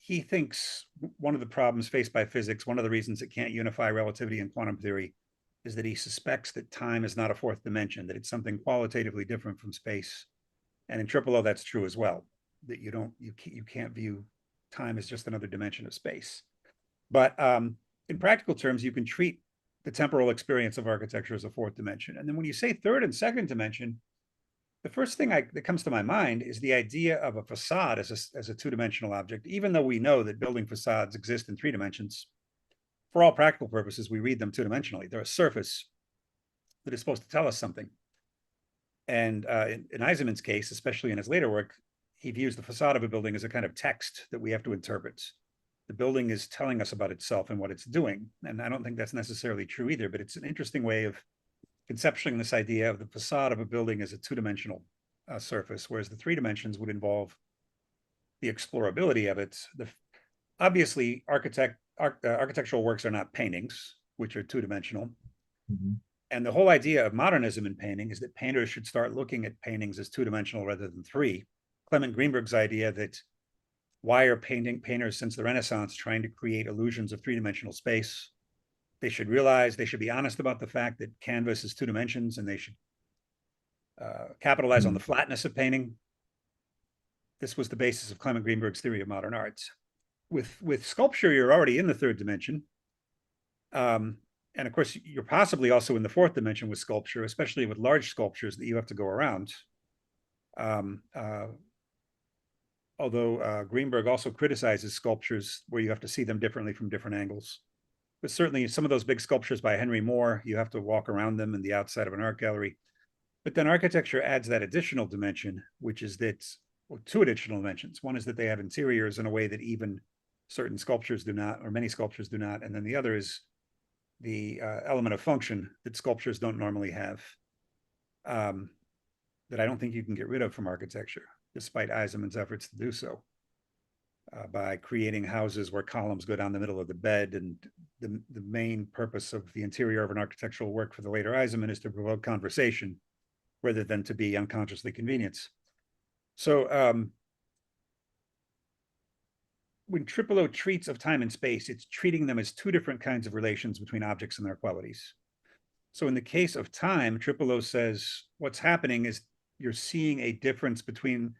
He thinks one of the problems faced by physics, one of the reasons it can't unify relativity and quantum theory, is that he suspects that time is not a fourth dimension, that it's something qualitatively different from space. And in O, that's true as well, that you can't view time as just another dimension of space. But in practical terms, you can treat the temporal experience of architecture as a fourth dimension. And then when you say third and second dimension, the first thing that comes to my mind is the idea of a facade as a two-dimensional object, even though we know that building facades exist in 3 dimensions. for all practical purposes, we read them two-dimensionally. They're a surface that is supposed to tell us something. And in Eisenman's case, especially in his later work, he views the facade of a building as a kind of text that we have to interpret. The building is telling us about itself and what it's doing. And I don't think that's necessarily true either, but it's an interesting way of conceptualizing this idea of the facade of a building as a two-dimensional surface, whereas the three dimensions would involve the explorability of it. Obviously, architectural works are not paintings, which are two-dimensional. Mhm. And the whole idea of modernism in painting is that painters should start looking at paintings as two-dimensional rather than three. Clement Greenberg's idea that why are painters since the Renaissance trying to create illusions of three-dimensional space? They should realize, they should be honest about the fact that canvas is two dimensions, and they should capitalize on the flatness of painting. This was the basis of Clement Greenberg's theory of modern arts. With sculpture, you're already in the third dimension. And of course, you're possibly also in the fourth dimension with sculpture, especially with large sculptures that you have to go around. Although Greenberg also criticizes sculptures where you have to see them differently from different angles. But certainly some of those big sculptures by Henry Moore, you have to walk around them in the outside of an art gallery. But then architecture adds that additional dimension, which is that, well, two additional dimensions. One is that they have interiors in a way that even certain sculptures do not, or many sculptures do not. And then the other is the element of function that sculptures don't normally have, that I don't think you can get rid of from architecture, despite Eisenman's efforts to do so, by creating houses where columns go down the middle of the bed. And the main purpose of the interior of an architectural work for the later Eisenman is to provoke conversation rather than to be unconsciously convenience. So when Tripolo treats of time and space, it's treating them as two different kinds of relations between objects and their qualities. So in the case of time, Tripolo says what's happening is you're seeing a difference between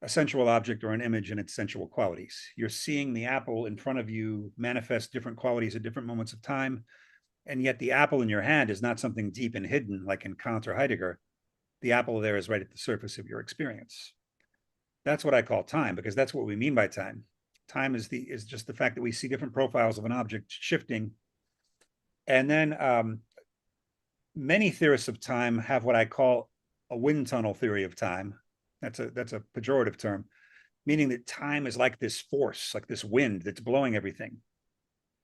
a sensual object or an image and its sensual qualities. You're seeing the apple in front of you manifest different qualities at different moments of time, and yet the apple in your hand is not something deep and hidden like in Kant or Heidegger. The apple there is right at the surface of your experience. That's what I call time, because that's what we mean by time. Time is just the fact that we see different profiles of an object shifting. And then many theorists of time have what I call a wind tunnel theory of time. That's a pejorative term, meaning that time is like this force, like this wind that's blowing everything.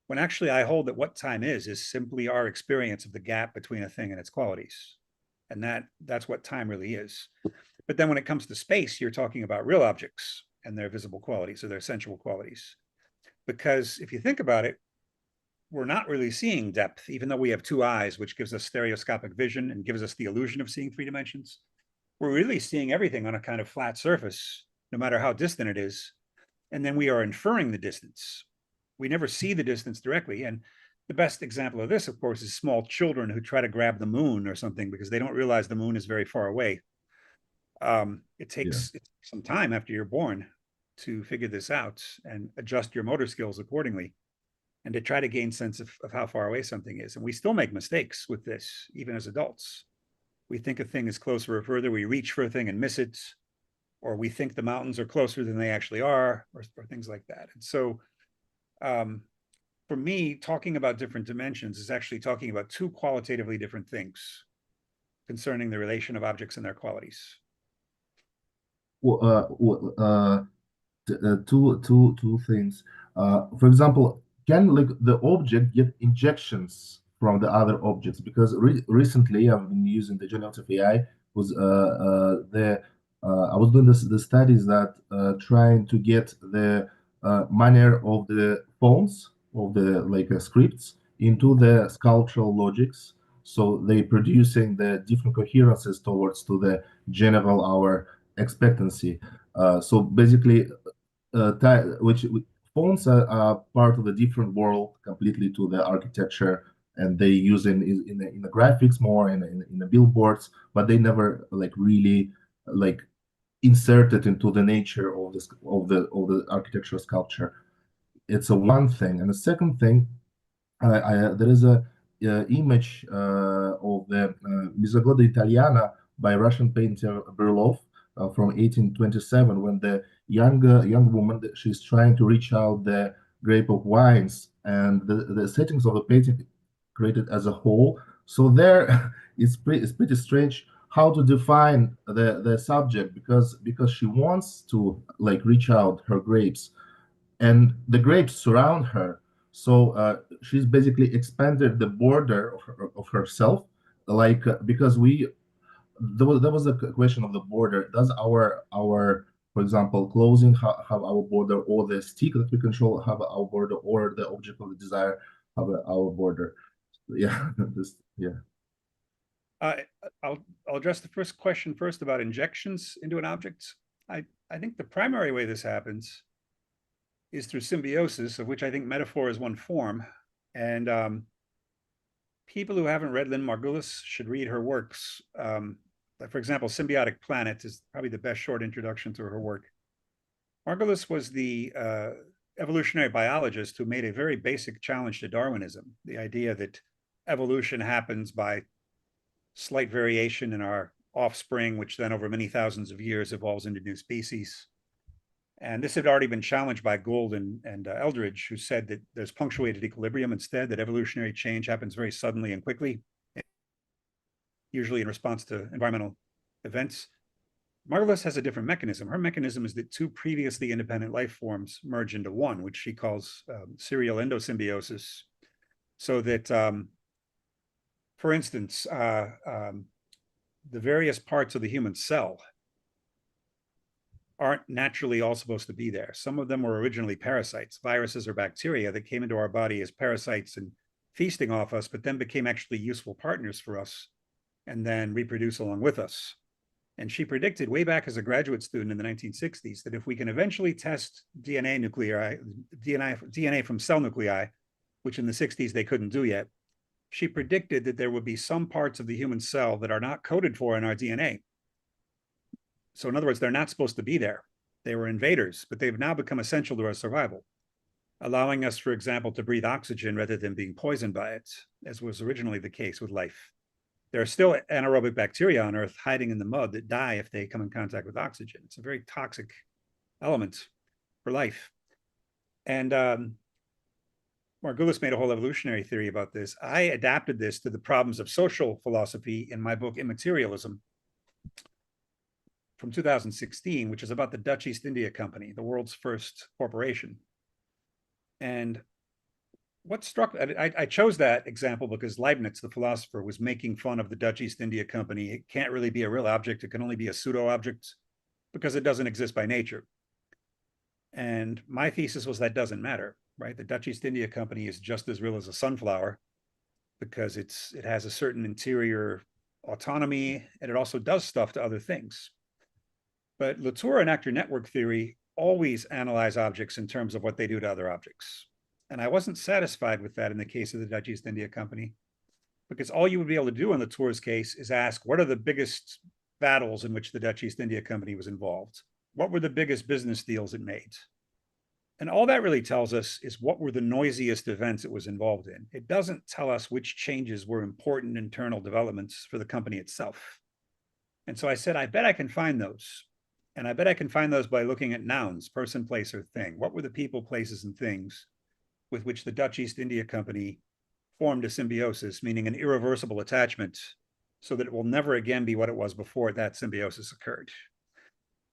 When actually I hold that what time is simply our experience of the gap between a thing and its qualities. And that's what time really is. But then when it comes to space, you're talking about real objects and their visible qualities or their sensual qualities. Because if you think about it, we're not really seeing depth, even though we have two eyes, which gives us stereoscopic vision and gives us the illusion of seeing three dimensions. We're really seeing everything on a kind of flat surface, no matter how distant it is. And then we are inferring the distance. We never see the distance directly. And the best example of this, of course, is small children who try to grab the moon or something because they don't realize the moon is very far away. It takes some time after you're born to figure this out and adjust your motor skills accordingly and to try to gain sense of how far away something is. And we still make mistakes with this, even as adults. We think a thing is closer or further, we reach for a thing and miss it, or we think the mountains are closer than they actually are, or things like that. And so for me, talking about different dimensions is actually talking about two qualitatively different things concerning the relation of objects and their qualities. Two things. For example, can like the object get injections from the other objects? Because recently I've been using the generative AI. I was doing the studies that trying to get the manner of the phones of the scripts into the sculptural logics. So they producing the different coherences towards to the general our expectancy. So basically, which phones are part of a different world completely to the architecture, and they use in the graphics more in the billboards, but they never like really like inserted into the nature of this of the architectural sculpture. It's a one thing, and the second thing, there is a image of the Mezzogoda Italiana by Russian painter Berlov from 1827, when the young woman, she's trying to reach out the grape of wines, and the settings of the painting created as a whole. So there, it's pretty strange how to define the subject, because she wants to like reach out her grapes, and the grapes surround her. So she's basically expanded the border of herself, like because there was a question of the border. Does our for example, clothing have our border, or the stick that we control have our border, or the object of the desire have our border? Yeah, yeah. I'll address the first question first about injections into an object. I think the primary way this happens is through symbiosis, of which I think metaphor is one form. And people who haven't read Lynn Margulis should read her works. For example, Symbiotic Planet is probably the best short introduction to her work. Margulis was the evolutionary biologist who made a very basic challenge to Darwinism, the idea that evolution happens by slight variation in our offspring, which then over many thousands of years evolves into new species. And this had already been challenged by Gould and Eldridge, who said that there's punctuated equilibrium instead, that evolutionary change happens very suddenly and quickly, usually in response to environmental events. Margulis has a different mechanism. Her mechanism is that two previously independent life forms merge into one, which she calls serial endosymbiosis. So that, for instance, the various parts of the human cell aren't naturally all supposed to be there. Some of them were originally parasites, viruses or bacteria that came into our body as parasites and feasting off us, but then became actually useful partners for us and then reproduce along with us. And she predicted way back as a graduate student in the 1960s that if we can eventually test DNA from cell nuclei, which in the 60s they couldn't do yet, she predicted that there would be some parts of the human cell that are not coded for in our DNA. So in other words, they're not supposed to be there. They were invaders, but they've now become essential to our survival, allowing us, for example, to breathe oxygen rather than being poisoned by it, as was originally the case with life. There are still anaerobic bacteria on Earth hiding in the mud that die if they come in contact with oxygen. It's a very toxic element for life. And Margulis made a whole evolutionary theory about this. I adapted this to the problems of social philosophy in my book, Immaterialism, from 2016, which is about the Dutch East India Company, the world's first corporation. And what struck, I chose that example because Leibniz, the philosopher, was making fun of the Dutch East India Company. It can't really be a real object. It can only be a pseudo object because it doesn't exist by nature. And my thesis was that doesn't matter, right? The Dutch East India Company is just as real as a sunflower because it has a certain interior autonomy, and it also does stuff to other things. But Latour and actor network theory always analyze objects in terms of what they do to other objects. And I wasn't satisfied with that in the case of the Dutch East India Company, because all you would be able to do in Latour's case is ask, what are the biggest battles in which the Dutch East India Company was involved? What were the biggest business deals it made? And all that really tells us is what were the noisiest events it was involved in. It doesn't tell us which changes were important internal developments for the company itself. And so I said, I bet I can find those. And I bet I can find those by looking at nouns, person, place, or thing. What were the people, places, and things with which the Dutch East India Company formed a symbiosis, meaning an irreversible attachment, so that it will never again be what it was before that symbiosis occurred.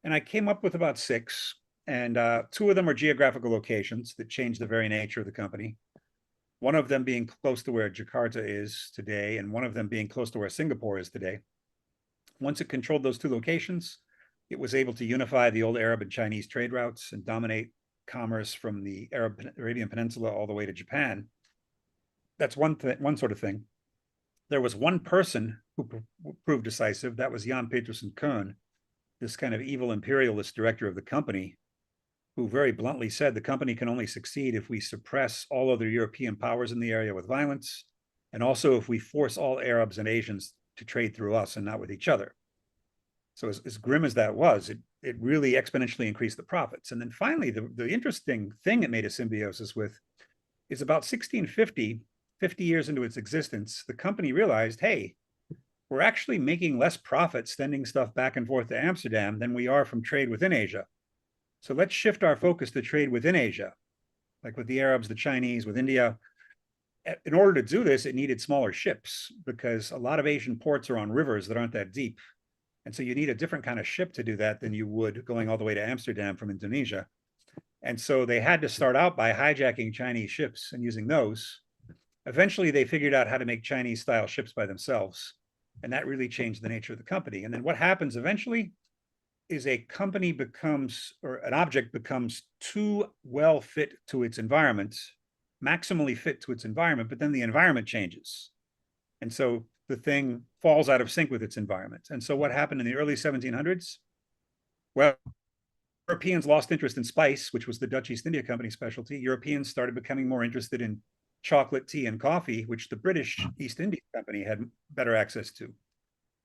And I came up with about 6, and 2 of them are geographical locations that change the very nature of the company. One of them being close to where Jakarta is today, and one of them being close to where Singapore is today. Once it controlled those 2 locations, it was able to unify the old Arab and Chinese trade routes and dominate commerce from the Arabian Peninsula all the way to Japan. That's one sort of thing. There was one person who proved decisive. That was Jan Petersen Koen, this kind of evil imperialist director of the company, who very bluntly said the company can only succeed if we suppress all other European powers in the area with violence, and also if we force all Arabs and Asians to trade through us and not with each other. So as grim as that was, it really exponentially increased the profits. And then finally, the interesting thing it made a symbiosis with is about 1650, 50 years into its existence, the company realized, hey, we're actually making less profit sending stuff back and forth to Amsterdam than we are from trade within Asia. So let's shift our focus to trade within Asia. like with the Arabs, the Chinese, with India. In order to do this, it needed smaller ships because a lot of Asian ports are on rivers that aren't that deep. And so you need a different kind of ship to do that than you would going all the way to Amsterdam from Indonesia. And so they had to start out by hijacking Chinese ships and using those. Eventually, they figured out how to make Chinese style ships by themselves. And that really changed the nature of the company. And then what happens eventually is a company becomes, or an object becomes too well fit to its environment, maximally fit to its environment, but then the environment changes. And so the thing falls out of sync with its environment. And so what happened in the early 1700s? Well, Europeans lost interest in spice, which was the Dutch East India Company specialty. Europeans started becoming more interested in chocolate, tea, and coffee, which the British East India Company had better access to.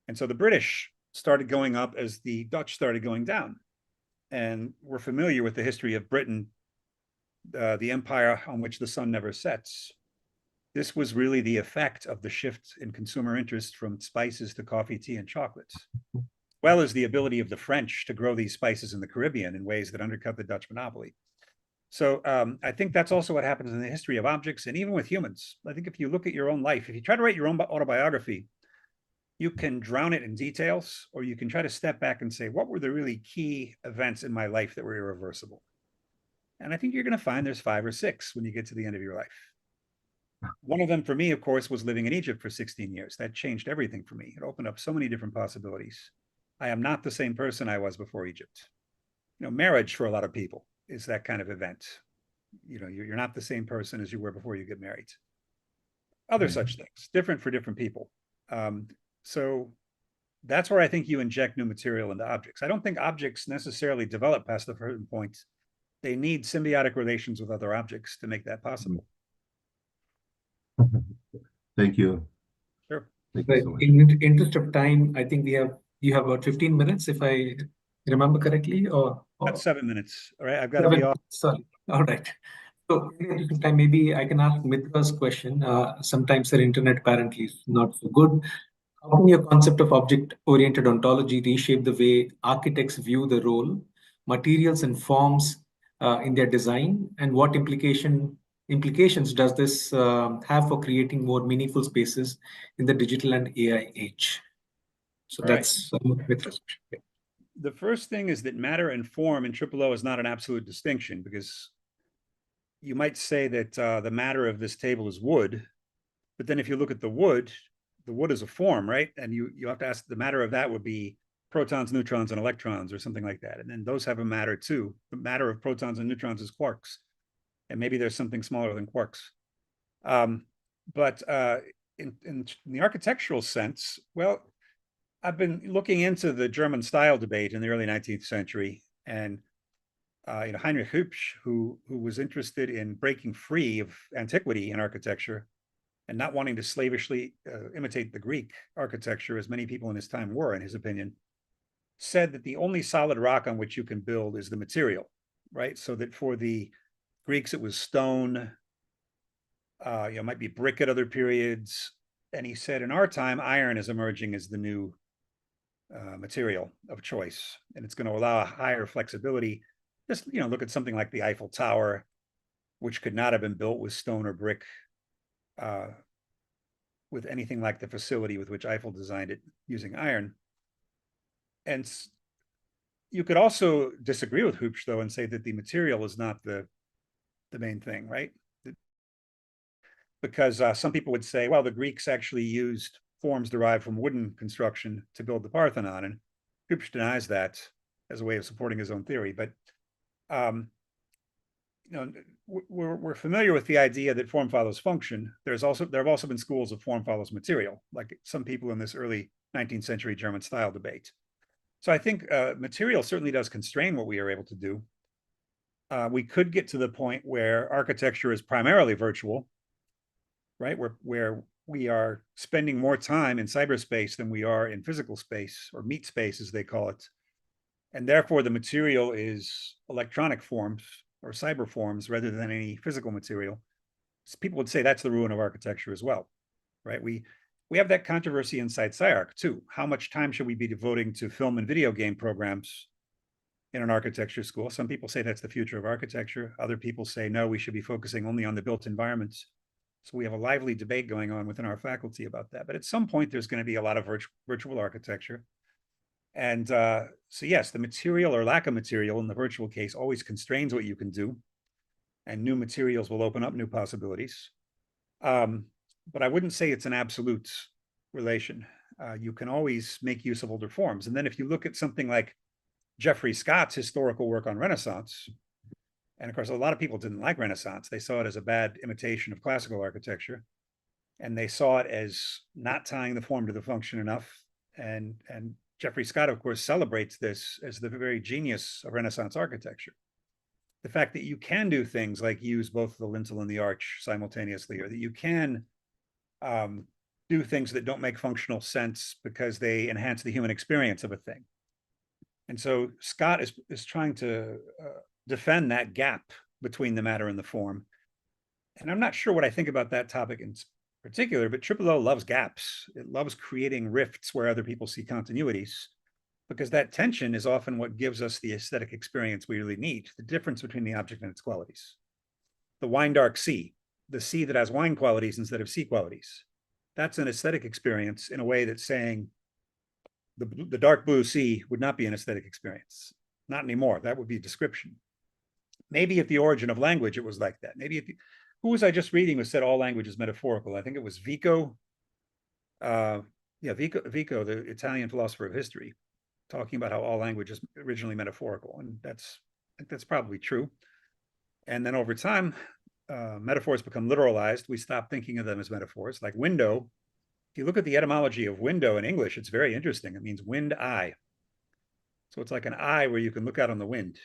And so the British started going up as the Dutch started going down. And we're familiar with the history of Britain, the empire on which the sun never sets. This was really the effect of the shift in consumer interest from spices to coffee, tea, and chocolates, as well as the ability of the French to grow these spices in the Caribbean in ways that undercut the Dutch monopoly. So I think that's also what happens in the history of objects and even with humans. I think if you look at your own life, if you try to write your own autobiography, you can drown it in details, or you can try to step back and say, what were the really key events in my life that were irreversible? And I think you're going to find there's 5 or 6 when you get to the end of your life. One of them for me, of course, was living in Egypt for 16 years. That changed everything for me. It opened up so many different possibilities. I am not the same person I was before Egypt. Marriage for a lot of people is that kind of event. You're not the same person as you were before you get married. Other such things, different for different people. So that's where I think you inject new material into objects. I don't think objects necessarily develop past a certain point. They need symbiotic relations with other objects to make that possible. Thank you. Sure. Thank you so much. In the interest of time, I think you have about 15 minutes, if I remember correctly, or That's 7 minutes. All right, I've got to be off. Sorry. All right. So in the interest of time, maybe I can ask Mitra's question. Sometimes their internet apparently is not so good. How can your concept of object-oriented ontology reshape the way architects view the role, materials, and forms in their design, and what implications does this have for creating more meaningful spaces in the digital and AI age? So that's Mitra's question. The first thing is that matter and form in OOO is not an absolute distinction, because you might say that the matter of this table is wood, but then if you look at the wood is a form, right? And you have to ask, the matter of that would be protons, neutrons, and electrons, or something like that. And then those have a matter too. The matter of protons and neutrons is quarks. And maybe there's something smaller than quarks. But in the architectural sense, well, I've been looking into the German style debate in the early 19th century, and Heinrich Hübsch, who was interested in breaking free of antiquity in architecture and not wanting to slavishly imitate the Greek architecture, as many people in his time were, in his opinion, said that the only solid rock on which you can build is the material, right? So that for the Greeks, it was stone, might be brick at other periods. And he said, in our time, iron is emerging as the new material of choice, and it's going to allow a higher flexibility. Just look at something like the Eiffel Tower, which could not have been built with stone or brick with anything like the facility with which Eiffel designed it, using iron. And you could also disagree with Hübsch, though, and say that the material is not the main thing, right? Because some people would say, well, the Greeks actually used forms derived from wooden construction to build the Parthenon, and Hübsch denies that as a way of supporting his own theory. But we're familiar with the idea that form follows function. There have also been schools of form follows material, like some people in this early 19th century German style debate. So I think material certainly does constrain what we are able to do. We could get to the point where architecture is primarily virtual, right? Where we are spending more time in cyberspace than we are in physical space, or meat space, as they call it. And therefore, the material is electronic forms or cyber forms rather than any physical material. So people would say that's the ruin of architecture as well, right? We have that controversy inside SciArc too. How much time should we be devoting to film and video game programs in an architecture school. Some people say that's the future of architecture. Other people say, no, we should be focusing only on the built environments. So we have a lively debate going on within our faculty about that. But at some point, there's going to be a lot of virtual architecture. And so yes, the material or lack of material in the virtual case always constrains what you can do. And new materials will open up new possibilities. But I wouldn't say it's an absolute relation. You can always make use of older forms. And then if you look at something like Geoffrey Scott's historical work on Renaissance, and of course, a lot of people didn't like Renaissance. They saw it as a bad imitation of classical architecture. And they saw it as not tying the form to the function enough. And Geoffrey Scott, of course, celebrates this as the very genius of Renaissance architecture. The fact that you can do things like use both the lintel and the arch simultaneously, or that you can do things that don't make functional sense because they enhance the human experience of a thing. And so Scott is trying to defend that gap between the matter and the form. And I'm not sure what I think about that topic in particular, but O loves gaps. It loves creating rifts where other people see continuities, because that tension is often what gives us the aesthetic experience we really need, the difference between the object and its qualities. The wine dark sea, the sea that has wine qualities instead of sea qualities. That's an aesthetic experience in a way that's saying the dark blue sea would not be an aesthetic experience. Not anymore. That would be description. Maybe at the origin of language, it was like that. Maybe who was I just reading who said all language is metaphorical? I think it was Vico. Vico, the Italian philosopher of history, talking about how all language is originally metaphorical. And I think that's probably true. And then over time, metaphors become literalized. We stop thinking of them as metaphors. Like window, if you look at the etymology of window in English, it's very interesting. It means wind eye. So it's like an eye where you can look out on the wind.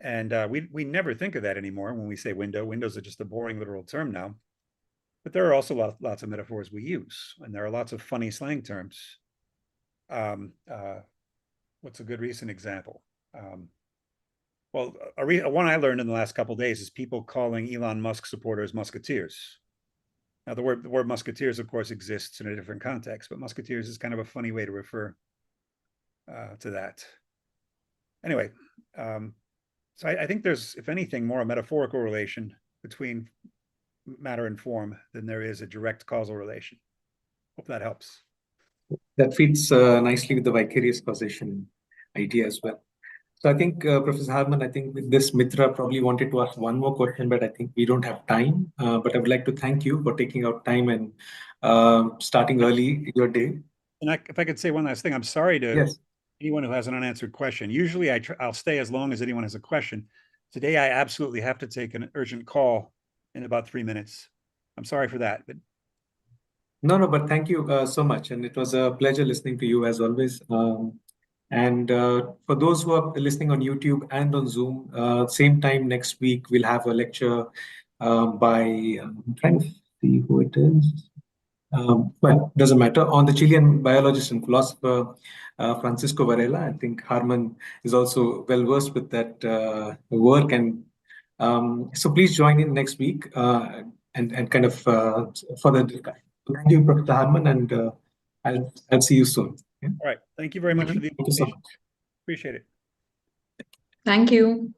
And we never think of that anymore when we say window. Windows are just a boring literal term now. But there are also lots of metaphors we use. And there are lots of funny slang terms. What's a good recent example? Well, one I learned in the last couple of days is people calling Elon Musk supporters musketeers. Now, the word musketeers, of course, exists in a different context, but musketeers is kind of a funny way to refer to that. Anyway, so I think there's, if anything, more a metaphorical relation between matter and form than there is a direct causal relation. Hope that helps. That fits nicely with the vicarious causation idea as well. So I think, Professor Harman, I think with this, Mitra probably wanted to ask one more question, but I think we don't have time. But I would like to thank you for taking out time and starting early your day. And if I could say one last thing, I'm sorry to Yes. anyone who has an unanswered question. Usually I'll stay as long as anyone has a question. Today, I absolutely have to take an urgent call in about 3 minutes. I'm sorry for that. But No, but thank you so much. And it was a pleasure listening to you as always. And for those who are listening on YouTube and on Zoom, same time next week, we'll have a lecture by, I'm trying to see who it is. Well, doesn't matter. On the Chilean biologist and philosopher, Francisco Varela. I think Harman is also well versed with that work. And so please join in next week and kind of further discuss. Thank you, Professor Harman, and I'll see you soon. Yeah? all right. Thank you very much for the Thank you so invitation. much. Appreciate it. Thank you.